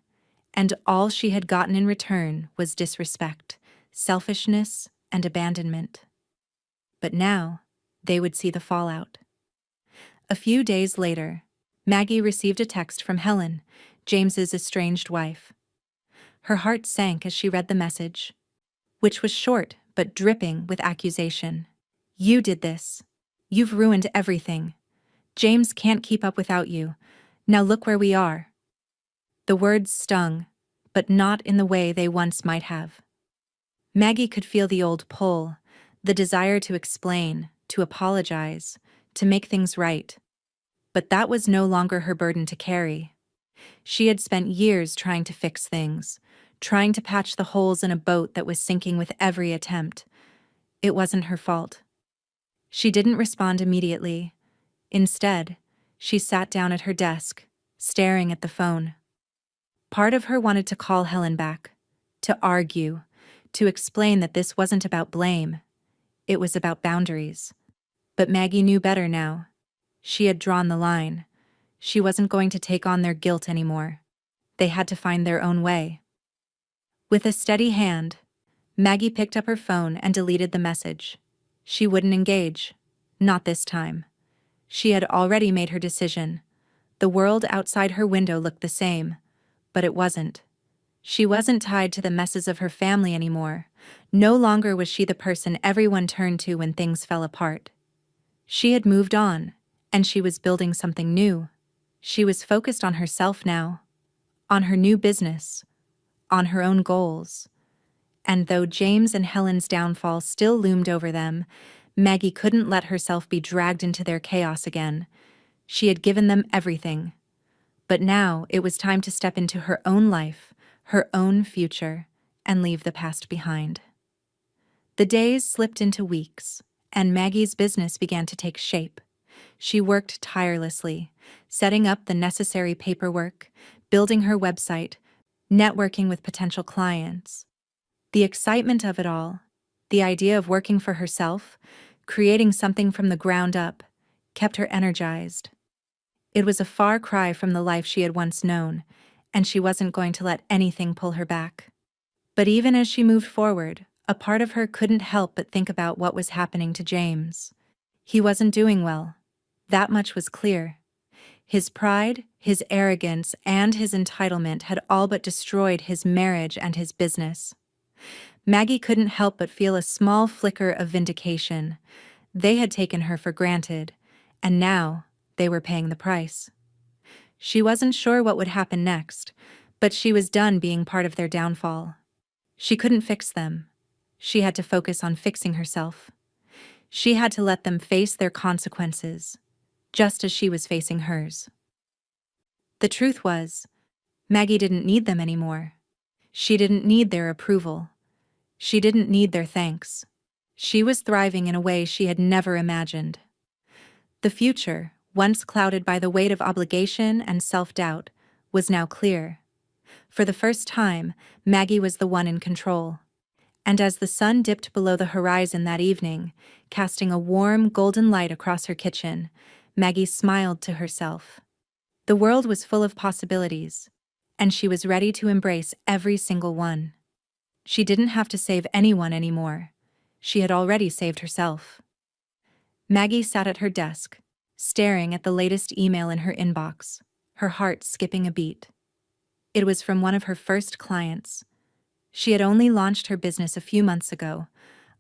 and all she had gotten in return was disrespect, selfishness, and abandonment. But now, they would see the fallout. A few days later, Maggie received a text from Helen, James's estranged wife. Her heart sank as she read the message, which was short but dripping with accusation. "You did this. You've ruined everything. James can't keep up without you. Now look where we are." The words stung, but not in the way they once might have. Maggie could feel the old pull, the desire to explain, to apologize, to make things right. But that was no longer her burden to carry. She had spent years trying to fix things, trying to patch the holes in a boat that was sinking with every attempt. It wasn't her fault. She didn't respond immediately. Instead, she sat down at her desk, staring at the phone. Part of her wanted to call Helen back, to argue, to explain that this wasn't about blame. It was about boundaries. But Maggie knew better now. She had drawn the line. She wasn't going to take on their guilt anymore. They had to find their own way. With a steady hand, Maggie picked up her phone and deleted the message. She wouldn't engage. Not this time. She had already made her decision. The world outside her window looked the same, but it wasn't. She wasn't tied to the messes of her family anymore. No longer was she the person everyone turned to when things fell apart. She had moved on, and she was building something new. She was focused on herself now, on her new business, on her own goals. And though James and Helen's downfall still loomed over them, Maggie couldn't let herself be dragged into their chaos again. She had given them everything. But now it was time to step into her own life, her own future, and leave the past behind. The days slipped into weeks, and Maggie's business began to take shape. She worked tirelessly, setting up the necessary paperwork, building her website, networking with potential clients. The excitement of it all, the idea of working for herself, creating something from the ground up, kept her energized. It was a far cry from the life she had once known, and she wasn't going to let anything pull her back. But even as she moved forward, a part of her couldn't help but think about what was happening to James. He wasn't doing well. That much was clear. His pride, his arrogance, and his entitlement had all but destroyed his marriage and his business. Maggie couldn't help but feel a small flicker of vindication. They had taken her for granted, and now they were paying the price. She wasn't sure what would happen next, but she was done being part of their downfall. She couldn't fix them. She had to focus on fixing herself. She had to let them face their consequences, just as she was facing hers. The truth was, Maggie didn't need them anymore. She didn't need their approval. She didn't need their thanks. She was thriving in a way she had never imagined. The future, once clouded by the weight of obligation and self-doubt, was now clear. For the first time, Maggie was the one in control. And as the sun dipped below the horizon that evening, casting a warm, golden light across her kitchen, Maggie smiled to herself. The world was full of possibilities, and she was ready to embrace every single one. She didn't have to save anyone anymore. She had already saved herself. Maggie sat at her desk, staring at the latest email in her inbox, her heart skipping a beat. It was from one of her first clients. She had only launched her business a few months ago,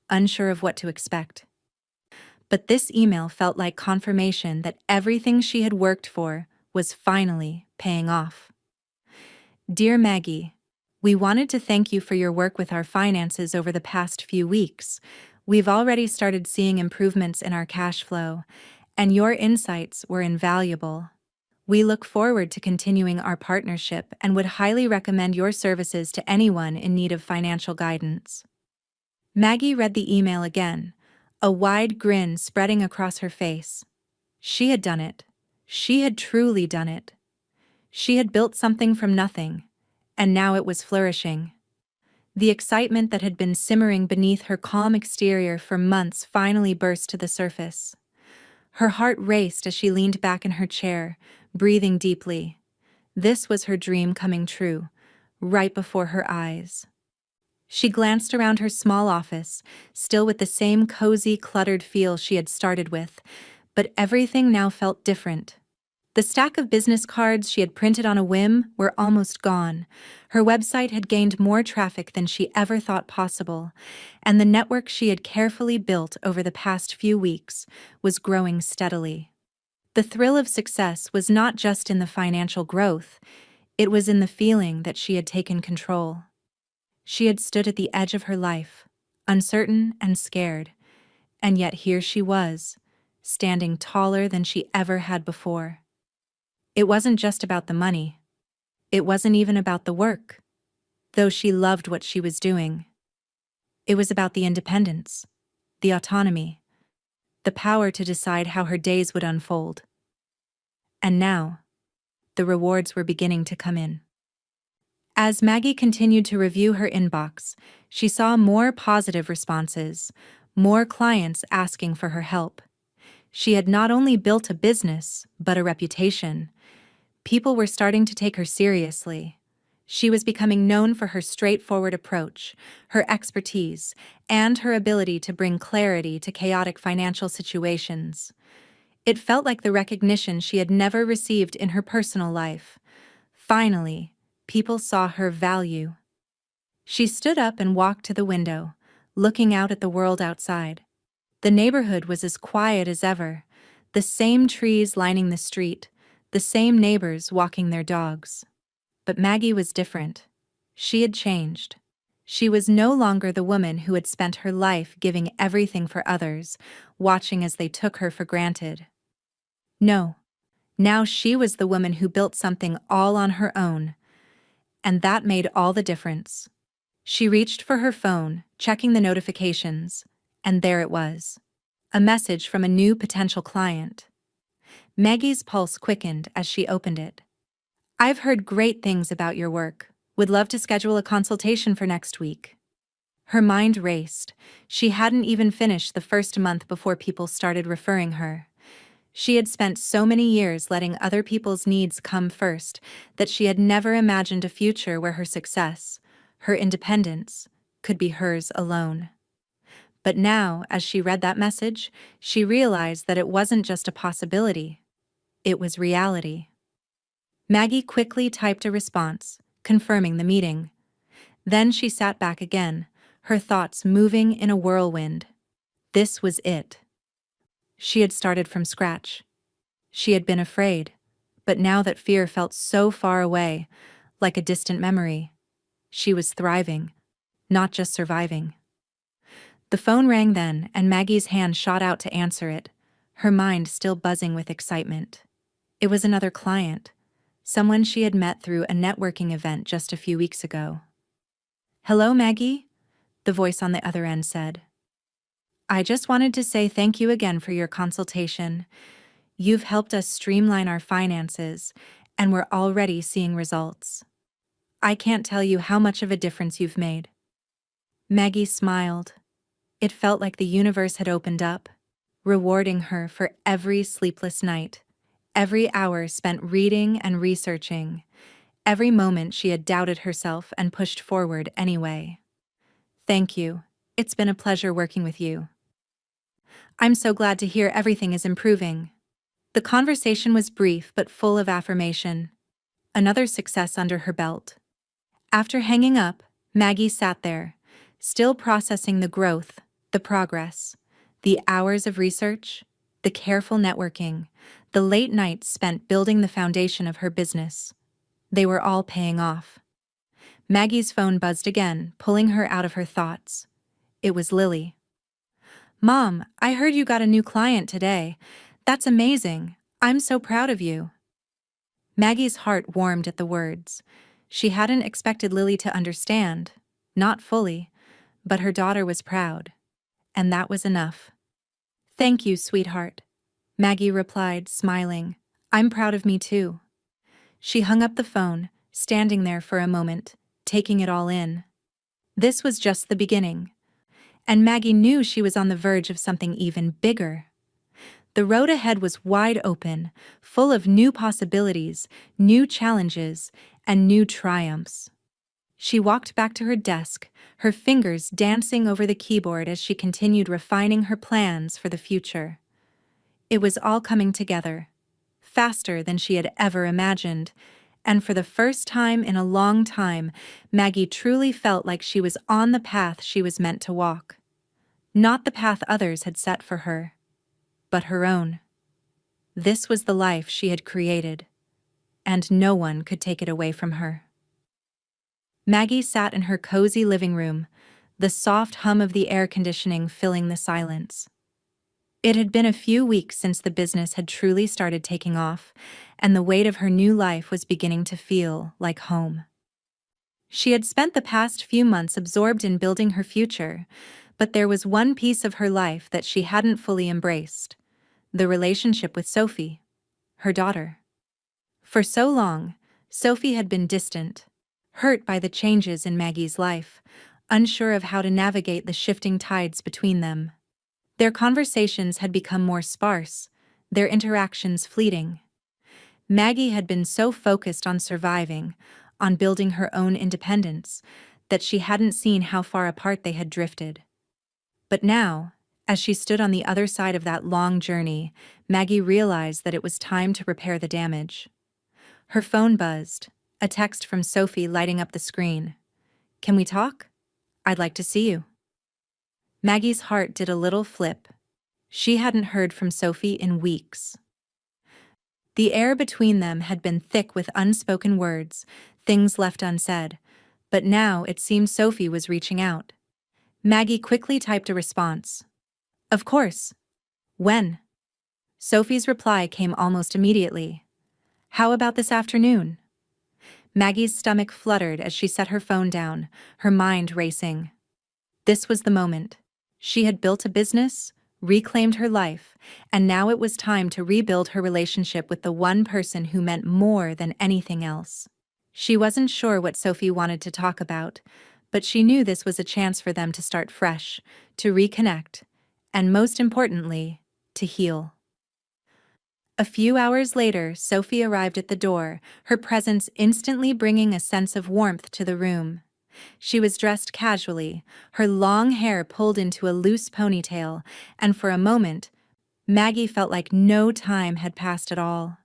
unsure of what to expect. But this email felt like confirmation that everything she had worked for was finally paying off. Dear Maggie, we wanted to thank you for your work with our finances over the past few weeks. We've already started seeing improvements in our cash flow, and your insights were invaluable. We look forward to continuing our partnership and would highly recommend your services to anyone in need of financial guidance. Maggie read the email again, a wide grin spreading across her face. She had done it. She had truly done it. She had built something from nothing, and now it was flourishing. The excitement that had been simmering beneath her calm exterior for months finally burst to the surface. Her heart raced as she leaned back in her chair, breathing deeply. This was her dream coming true, right before her eyes. She glanced around her small office, still with the same cozy, cluttered feel she had started with, but everything now felt different. The stack of business cards she had printed on a whim were almost gone. Her website had gained more traffic than she ever thought possible, and the network she had carefully built over the past few weeks was growing steadily. The thrill of success was not just in the financial growth, it was in the feeling that she had taken control. She had stood at the edge of her life, uncertain and scared, and yet here she was, standing taller than she ever had before. It wasn't just about the money. It wasn't even about the work, though she loved what she was doing. It was about the independence, the autonomy, the power to decide how her days would unfold. And now, the rewards were beginning to come in. As Maggie continued to review her inbox, she saw more positive responses, more clients asking for her help. She had not only built a business, but a reputation. People were starting to take her seriously. She was becoming known for her straightforward approach, her expertise, and her ability to bring clarity to chaotic financial situations. It felt like the recognition she had never received in her personal life. Finally, people saw her value. She stood up and walked to the window, looking out at the world outside. The neighborhood was as quiet as ever, the same trees lining the street, the same neighbors walking their dogs. But Maggie was different. She had changed. She was no longer the woman who had spent her life giving everything for others, watching as they took her for granted. No, now she was the woman who built something all on her own, and that made all the difference. She reached for her phone, checking the notifications, and there it was. A message from a new potential client. Maggie's pulse quickened as she opened it. "I've heard great things about your work. Would love to schedule a consultation for next week." Her mind raced. She hadn't even finished the first month before people started referring her. She had spent so many years letting other people's needs come first that she had never imagined a future where her success, her independence, could be hers alone. But now, as she read that message, she realized that it wasn't just a possibility. It was reality. Maggie quickly typed a response, confirming the meeting. Then she sat back again, her thoughts moving in a whirlwind. This was it. She had started from scratch. She had been afraid, but now that fear felt so far away, like a distant memory, she was thriving, not just surviving. The phone rang then, and Maggie's hand shot out to answer it, her mind still buzzing with excitement. It was another client, someone she had met through a networking event just a few weeks ago. "Hello, Maggie," the voice on the other end said. "I just wanted to say thank you again for your consultation. You've helped us streamline our finances, and we're already seeing results. I can't tell you how much of a difference you've made." Maggie smiled. It felt like the universe had opened up, rewarding her for every sleepless night, every hour spent reading and researching, every moment she had doubted herself and pushed forward anyway. "Thank you. It's been a pleasure working with you. I'm so glad to hear everything is improving." The conversation was brief but full of affirmation. Another success under her belt. After hanging up, Maggie sat there, still processing the growth, the progress, the hours of research, the careful networking, the late nights spent building the foundation of her business. They were all paying off. Maggie's phone buzzed again, pulling her out of her thoughts. It was Lily. "Mom, I heard you got a new client today. That's amazing. I'm so proud of you." Maggie's heart warmed at the words. She hadn't expected Lily to understand, not fully, but her daughter was proud, and that was enough. "Thank you, sweetheart," Maggie replied, smiling. "I'm proud of me too." She hung up the phone, standing there for a moment, taking it all in. This was just the beginning, and Maggie knew she was on the verge of something even bigger. The road ahead was wide open, full of new possibilities, new challenges, and new triumphs. She walked back to her desk, her fingers dancing over the keyboard as she continued refining her plans for the future. It was all coming together, faster than she had ever imagined, and for the first time in a long time, Maggie truly felt like she was on the path she was meant to walk. Not the path others had set for her, but her own. This was the life she had created, and no one could take it away from her. Maggie sat in her cozy living room, the soft hum of the air conditioning filling the silence. It had been a few weeks since the business had truly started taking off, and the weight of her new life was beginning to feel like home. She had spent the past few months absorbed in building her future, but there was one piece of her life that she hadn't fully embraced: the relationship with Sophie, her daughter. For so long, Sophie had been distant, hurt by the changes in Maggie's life, unsure of how to navigate the shifting tides between them. Their conversations had become more sparse, their interactions fleeting. Maggie had been so focused on surviving, on building her own independence, that she hadn't seen how far apart they had drifted. But now, as she stood on the other side of that long journey, Maggie realized that it was time to repair the damage. Her phone buzzed, a text from Sophie lighting up the screen. "Can we talk? I'd like to see you." Maggie's heart did a little flip. She hadn't heard from Sophie in weeks. The air between them had been thick with unspoken words, things left unsaid, but now it seemed Sophie was reaching out. Maggie quickly typed a response. "Of course. When?" Sophie's reply came almost immediately. "How about this afternoon?" Maggie's stomach fluttered as she set her phone down, her mind racing. This was the moment. She had built a business, reclaimed her life, and now it was time to rebuild her relationship with the one person who meant more than anything else. She wasn't sure what Sophie wanted to talk about, but she knew this was a chance for them to start fresh, to reconnect, and most importantly, to heal. A few hours later, Sophie arrived at the door, her presence instantly bringing a sense of warmth to the room. She was dressed casually, her long hair pulled into a loose ponytail, and for a moment, Maggie felt like no time had passed at all.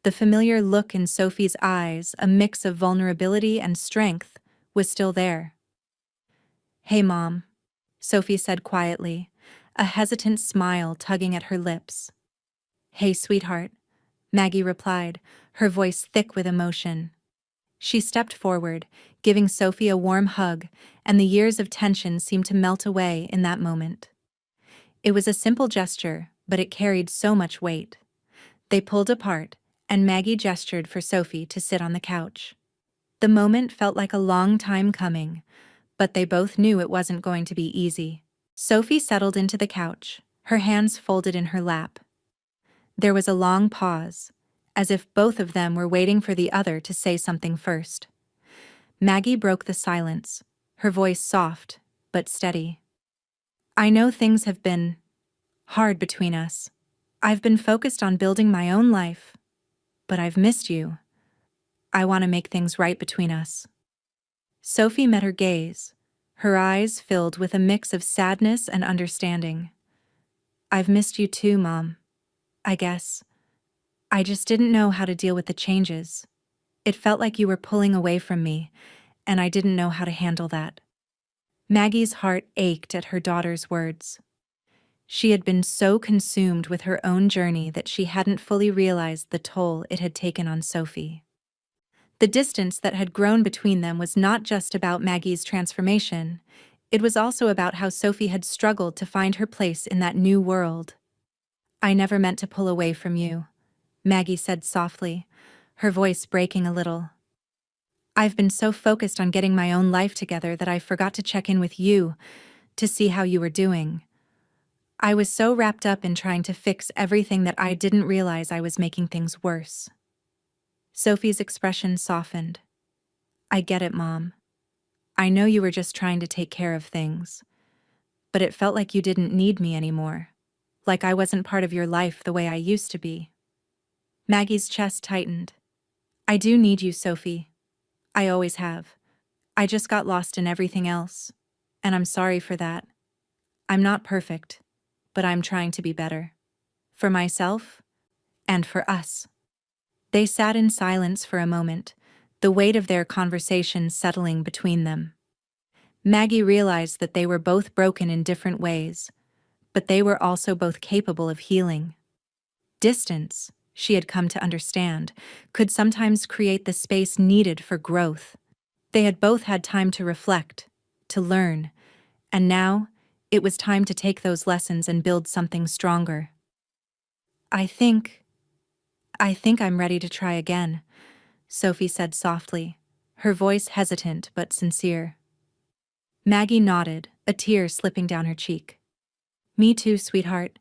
The familiar look in Sophie's eyes, a mix of vulnerability and strength, was still there. "Hey, Mom," Sophie said quietly, a hesitant smile tugging at her lips. "Hey, sweetheart," Maggie replied, her voice thick with emotion. She stepped forward, giving Sophie a warm hug, and the years of tension seemed to melt away in that moment. It was a simple gesture, but it carried so much weight. They pulled apart, and Maggie gestured for Sophie to sit on the couch. The moment felt like a long time coming, but they both knew it wasn't going to be easy. Sophie settled into the couch, her hands folded in her lap. There was a long pause, as if both of them were waiting for the other to say something first. Maggie broke the silence, her voice soft but steady. "I know things have been hard between us. I've been focused on building my own life, but I've missed you. I want to make things right between us." Sophie met her gaze, her eyes filled with a mix of sadness and understanding. "I've missed you too, Mom. I guess. I just didn't know how to deal with the changes. It felt like you were pulling away from me, and I didn't know how to handle that." Maggie's heart ached at her daughter's words. She had been so consumed with her own journey that she hadn't fully realized the toll it had taken on Sophie. The distance that had grown between them was not just about Maggie's transformation, it was also about how Sophie had struggled to find her place in that new world. "I never meant to pull away from you," Maggie said softly, her voice breaking a little. "I've been so focused on getting my own life together that I forgot to check in with you, to see how you were doing. I was so wrapped up in trying to fix everything that I didn't realize I was making things worse." Sophie's expression softened. "I get it, Mom. I know you were just trying to take care of things. But it felt like you didn't need me anymore. Like I wasn't part of your life the way I used to be." Maggie's chest tightened. "I do need you, Sophie. I always have. I just got lost in everything else. And I'm sorry for that. I'm not perfect, but I'm trying to be better. For myself, and for us. They sat in silence for a moment, the weight of their conversation settling between them. Maggie realized that they were both broken in different ways, but they were also both capable of healing. Distance, she had come to understand, could sometimes create the space needed for growth. They had both had time to reflect, to learn, and now it was time to take those lessons and build something stronger. I think I'm ready to try again," Sophie said softly, her voice hesitant but sincere. Maggie nodded, a tear slipping down her cheek. "Me too, sweetheart.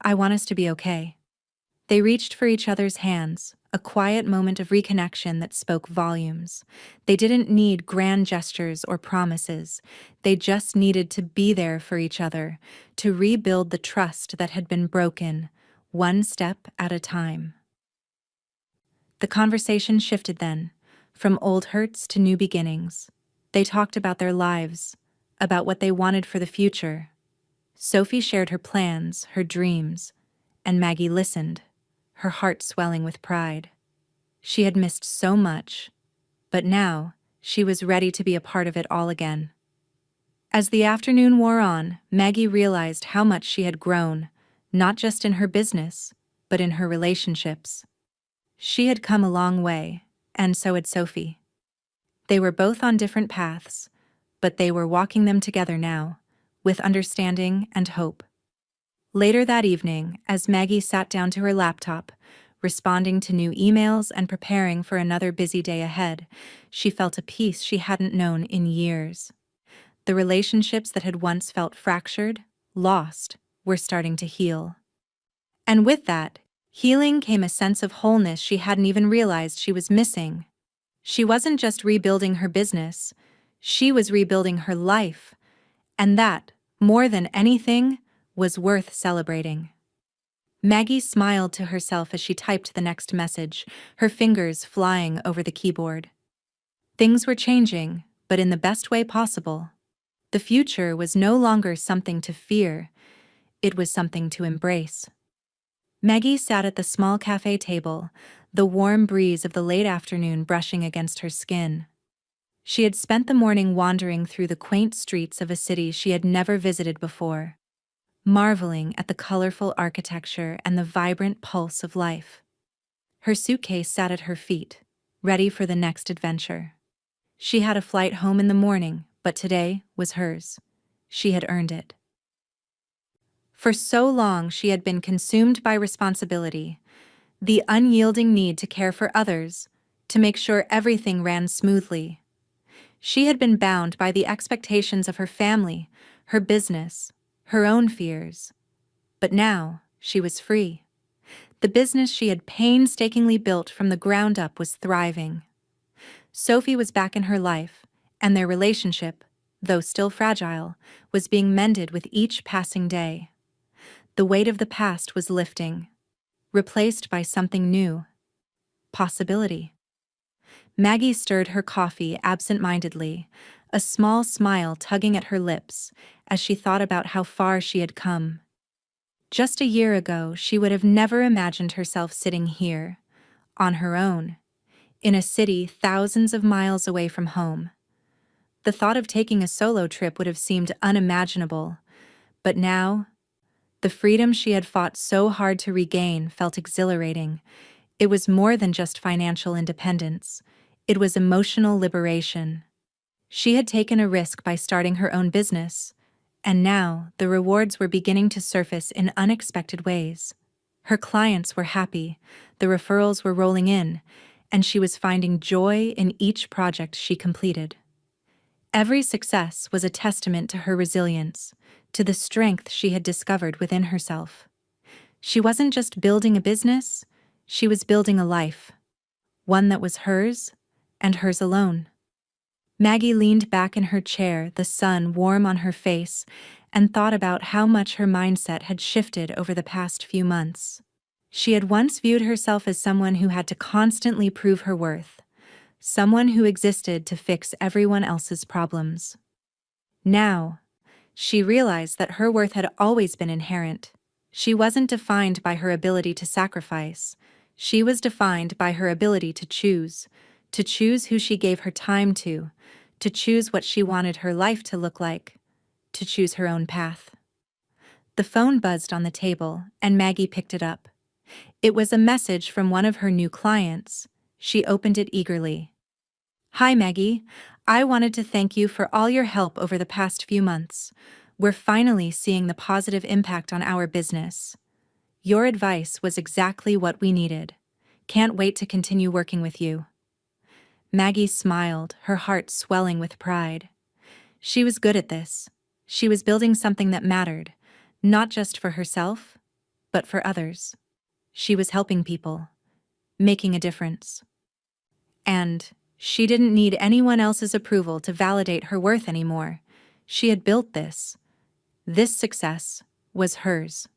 I want us to be okay." They reached for each other's hands, a quiet moment of reconnection that spoke volumes. They didn't need grand gestures or promises. They just needed to be there for each other, to rebuild the trust that had been broken, one step at a time. The conversation shifted then, from old hurts to new beginnings. They talked about their lives, about what they wanted for the future. Sophie shared her plans, her dreams, and Maggie listened, her heart swelling with pride. She had missed so much, but now she was ready to be a part of it all again. As the afternoon wore on, Maggie realized how much she had grown, not just in her business, but in her relationships. She had come a long way, and so had Sophie. They were both on different paths, but they were walking them together now, with understanding and hope. Later that evening, as Maggie sat down to her laptop, responding to new emails and preparing for another busy day ahead, she felt a peace she hadn't known in years. The relationships that had once felt fractured, lost, were starting to heal. And with that, healing came a sense of wholeness she hadn't even realized she was missing. She wasn't just rebuilding her business, she was rebuilding her life, and that, more than anything, was worth celebrating. Maggie smiled to herself as she typed the next message, her fingers flying over the keyboard. Things were changing, but in the best way possible. The future was no longer something to fear, it was something to embrace. Maggie sat at the small cafe table, the warm breeze of the late afternoon brushing against her skin. She had spent the morning wandering through the quaint streets of a city she had never visited before, marveling at the colorful architecture and the vibrant pulse of life. Her suitcase sat at her feet, ready for the next adventure. She had a flight home in the morning, but today was hers. She had earned it. For so long she had been consumed by responsibility, the unyielding need to care for others, to make sure everything ran smoothly. She had been bound by the expectations of her family, her business, her own fears. But now she was free. The business she had painstakingly built from the ground up was thriving. Sophie was back in her life, and their relationship, though still fragile, was being mended with each passing day. The weight of the past was lifting, replaced by something new. Possibility. Maggie stirred her coffee absent-mindedly, a small smile tugging at her lips as she thought about how far she had come. Just a year ago, she would have never imagined herself sitting here, on her own, in a city thousands of miles away from home. The thought of taking a solo trip would have seemed unimaginable, but now, the freedom she had fought so hard to regain felt exhilarating. It was more than just financial independence. It was emotional liberation. She had taken a risk by starting her own business, and now the rewards were beginning to surface in unexpected ways. Her clients were happy, the referrals were rolling in, and she was finding joy in each project she completed. Every success was a testament to her resilience, to the strength she had discovered within herself. She wasn't just building a business, she was building a life, one that was hers, and hers alone. Maggie leaned back in her chair, the sun warm on her face, and thought about how much her mindset had shifted over the past few months. She had once viewed herself as someone who had to constantly prove her worth, someone who existed to fix everyone else's problems. Now, she realized that her worth had always been inherent. She wasn't defined by her ability to sacrifice. She was defined by her ability to choose who she gave her time to choose what she wanted her life to look like, to choose her own path. The phone buzzed on the table, and Maggie picked it up. It was a message from one of her new clients. She opened it eagerly. "Hi, Maggie. I wanted to thank you for all your help over the past few months. We're finally seeing the positive impact on our business. Your advice was exactly what we needed. Can't wait to continue working with you." Maggie smiled, her heart swelling with pride. She was good at this. She was building something that mattered, not just for herself, but for others. She was helping people, making a difference. And she didn't need anyone else's approval to validate her worth anymore. She had built this. This success was hers.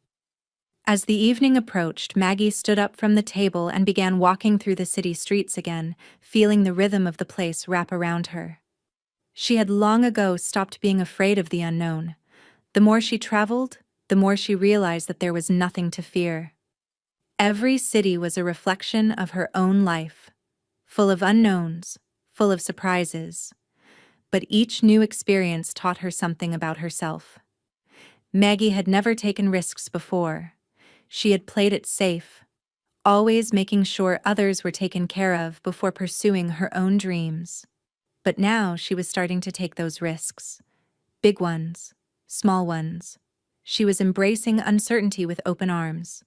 As the evening approached, Maggie stood up from the table and began walking through the city streets again, feeling the rhythm of the place wrap around her. She had long ago stopped being afraid of the unknown. The more she traveled, the more she realized that there was nothing to fear. Every city was a reflection of her own life, full of unknowns, full of surprises. But each new experience taught her something about herself. Maggie had never taken risks before. She had played it safe, always making sure others were taken care of before pursuing her own dreams. But now she was starting to take those risks. Big ones, small ones. She was embracing uncertainty with open arms,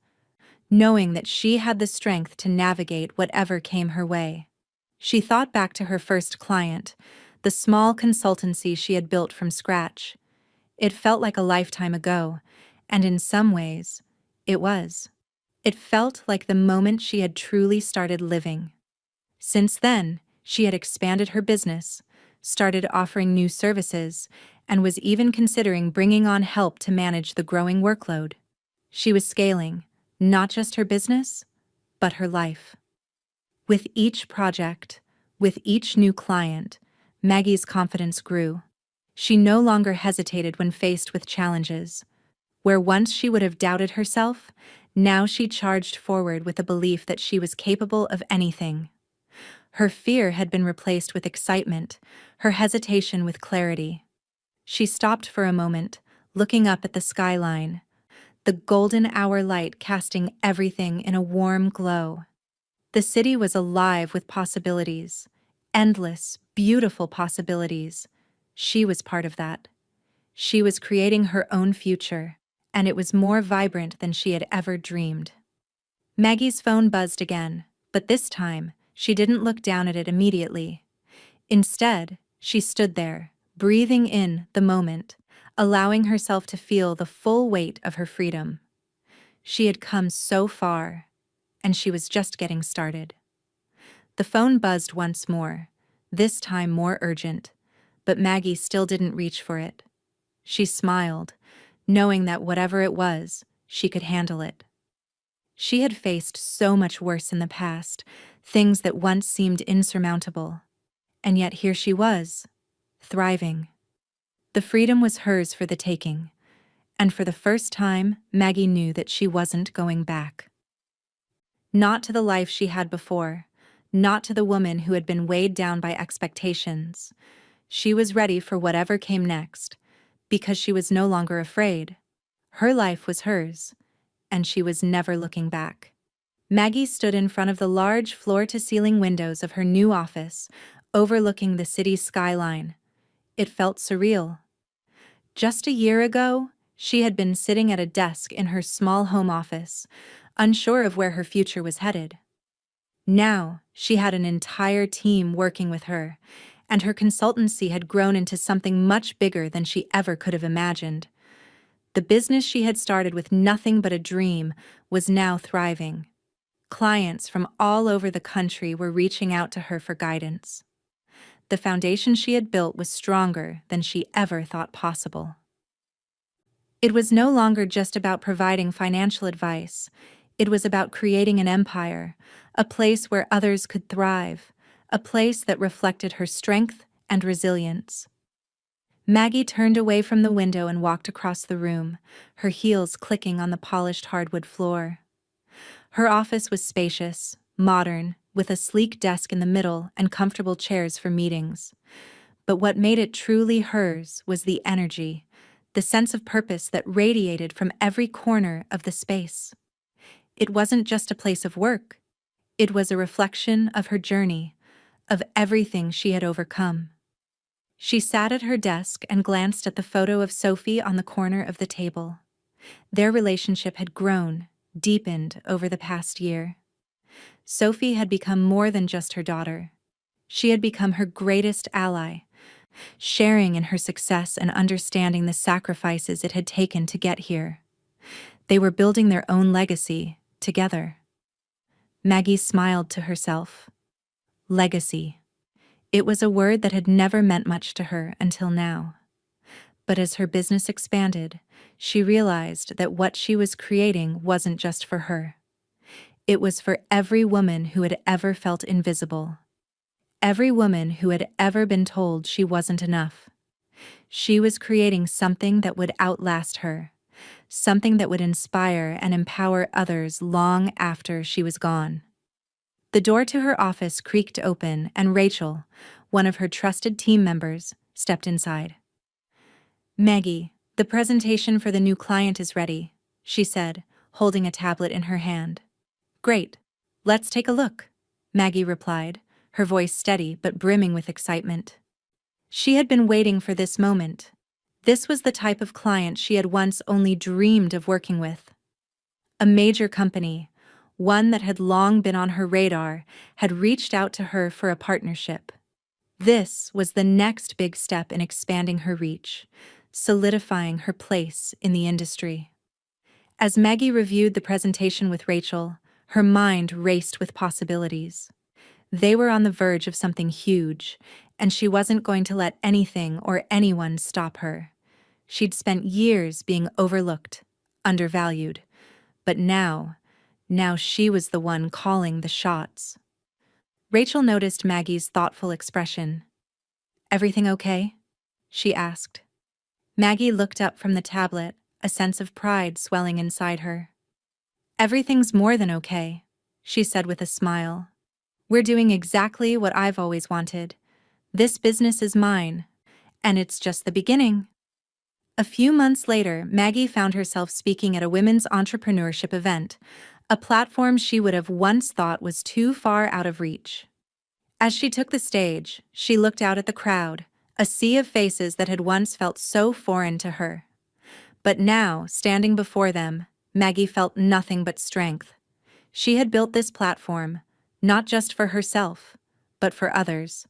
knowing that she had the strength to navigate whatever came her way. She thought back to her first client, the small consultancy she had built from scratch. It felt like a lifetime ago, and in some ways, it was. It felt like the moment she had truly started living. Since then, she had expanded her business, started offering new services, and was even considering bringing on help to manage the growing workload. She was scaling, not just her business, but her life. With each project, with each new client, Maggie's confidence grew. She no longer hesitated when faced with challenges. Where once she would have doubted herself, now she charged forward with the belief that she was capable of anything. Her fear had been replaced with excitement, her hesitation with clarity. She stopped for a moment, looking up at the skyline, the golden hour light casting everything in a warm glow. The city was alive with possibilities, endless, beautiful possibilities. She was part of that. She was creating her own future, and it was more vibrant than she had ever dreamed. Maggie's phone buzzed again, but this time, she didn't look down at it immediately. Instead, she stood there, breathing in the moment, allowing herself to feel the full weight of her freedom. She had come so far, and she was just getting started. The phone buzzed once more, this time more urgent, but Maggie still didn't reach for it. She smiled, knowing that whatever it was, she could handle it. She had faced so much worse in the past, things that once seemed insurmountable. And yet here she was, thriving. The freedom was hers for the taking, and for the first time, Maggie knew that she wasn't going back. Not to the life she had before, not to the woman who had been weighed down by expectations. She was ready for whatever came next, because she was no longer afraid. Her life was hers, and she was never looking back. Maggie stood in front of the large floor-to-ceiling windows of her new office, overlooking the city's skyline. It felt surreal. Just a year ago, she had been sitting at a desk in her small home office, unsure of where her future was headed. Now, she had an entire team working with her, and her consultancy had grown into something much bigger than she ever could have imagined. The business she had started with nothing but a dream was now thriving. Clients from all over the country were reaching out to her for guidance. The foundation she had built was stronger than she ever thought possible. It was no longer just about providing financial advice. It was about creating an empire, a place where others could thrive, a place that reflected her strength and resilience. Maggie turned away from the window and walked across the room, her heels clicking on the polished hardwood floor. Her office was spacious, modern, with a sleek desk in the middle and comfortable chairs for meetings. But what made it truly hers was the energy, the sense of purpose that radiated from every corner of the space. It wasn't just a place of work. It was a reflection of her journey, of everything she had overcome. She sat at her desk and glanced at the photo of Sophie on the corner of the table. Their relationship had grown, deepened over the past year. Sophie had become more than just her daughter. She had become her greatest ally, sharing in her success and understanding the sacrifices it had taken to get here. They were building their own legacy, together. Maggie smiled to herself. Legacy. It was a word that had never meant much to her until now. But as her business expanded, she realized that what she was creating wasn't just for her. It was for every woman who had ever felt invisible. Every woman who had ever been told she wasn't enough. She was creating something that would outlast her, something that would inspire and empower others long after she was gone. The door to her office creaked open and Rachel, one of her trusted team members, stepped inside. "Maggie, the presentation for the new client is ready," she said, holding a tablet in her hand. "Great. Let's take a look," Maggie replied, her voice steady but brimming with excitement. She had been waiting for this moment. This was the type of client she had once only dreamed of working with. A major company, one that had long been on her radar, had reached out to her for a partnership. This was the next big step in expanding her reach, solidifying her place in the industry. As Maggie reviewed the presentation with Rachel, her mind raced with possibilities. They were on the verge of something huge, and she wasn't going to let anything or anyone stop her. She'd spent years being overlooked, undervalued, but now she was the one calling the shots. Rachel noticed Maggie's thoughtful expression. "Everything okay?" she asked. Maggie looked up from the tablet, a sense of pride swelling inside her. "Everything's more than okay," she said with a smile. "We're doing exactly what I've always wanted. This business is mine, and it's just the beginning." A few months later, Maggie found herself speaking at a women's entrepreneurship event, a platform she would have once thought was too far out of reach. As she took the stage, she looked out at the crowd, a sea of faces that had once felt so foreign to her. But now, standing before them, Maggie felt nothing but strength. She had built this platform, not just for herself, but for others.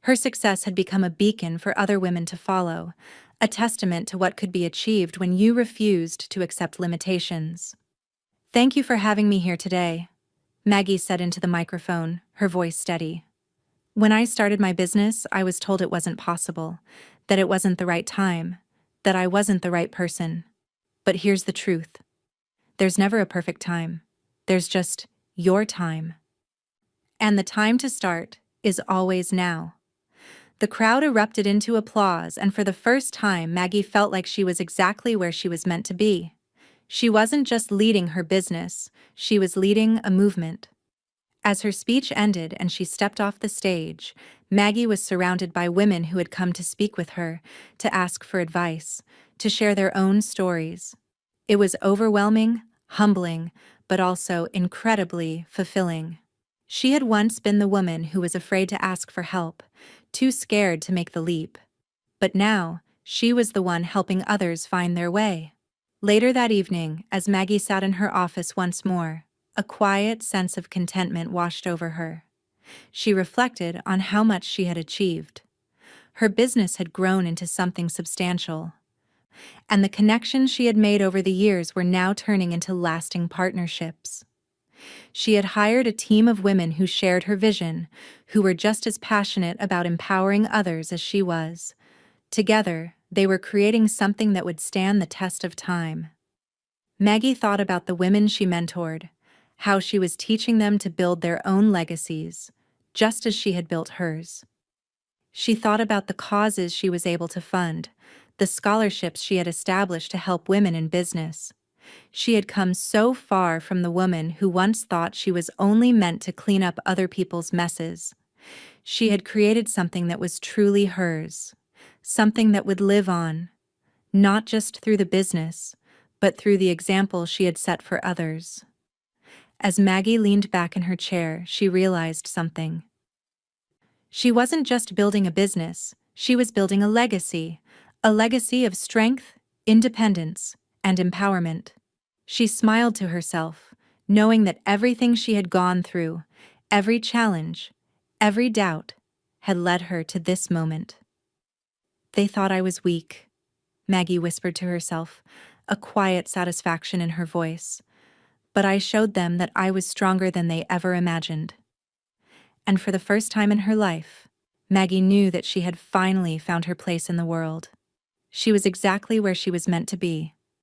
Her success had become a beacon for other women to follow, a testament to what could be achieved when you refused to accept limitations. "Thank you for having me here today," Maggie said into the microphone, her voice steady. "When I started my business, I was told it wasn't possible, that it wasn't the right time, that I wasn't the right person. But here's the truth. There's never a perfect time. There's just your time. And the time to start is always now." The crowd erupted into applause, and for the first time, Maggie felt like she was exactly where she was meant to be. She wasn't just leading her business, she was leading a movement. As her speech ended and she stepped off the stage, Maggie was surrounded by women who had come to speak with her, to ask for advice, to share their own stories. It was overwhelming, humbling, but also incredibly fulfilling. She had once been the woman who was afraid to ask for help, too scared to make the leap. But now, she was the one helping others find their way. Later that evening, as Maggie sat in her office once more, a quiet sense of contentment washed over her. She reflected on how much she had achieved. Her business had grown into something substantial, and the connections she had made over the years were now turning into lasting partnerships. She had hired a team of women who shared her vision, who were just as passionate about empowering others as she was. Together, they were creating something that would stand the test of time. Maggie thought about the women she mentored, how she was teaching them to build their own legacies, just as she had built hers. She thought about the causes she was able to fund, the scholarships she had established to help women in business. She had come so far from the woman who once thought she was only meant to clean up other people's messes. She had created something that was truly hers, something that would live on, not just through the business, but through the example she had set for others. As Maggie leaned back in her chair, she realized something. She wasn't just building a business, she was building a legacy of strength, independence, and empowerment. She smiled to herself, knowing that everything she had gone through, every challenge, every doubt, had led her to this moment. They thought I was weak, Maggie whispered to herself, a quiet satisfaction in her voice. But I showed them that I was stronger than they ever imagined. And for the first time in her life, Maggie knew that she had finally found her place in the world. She was exactly where she was meant to be,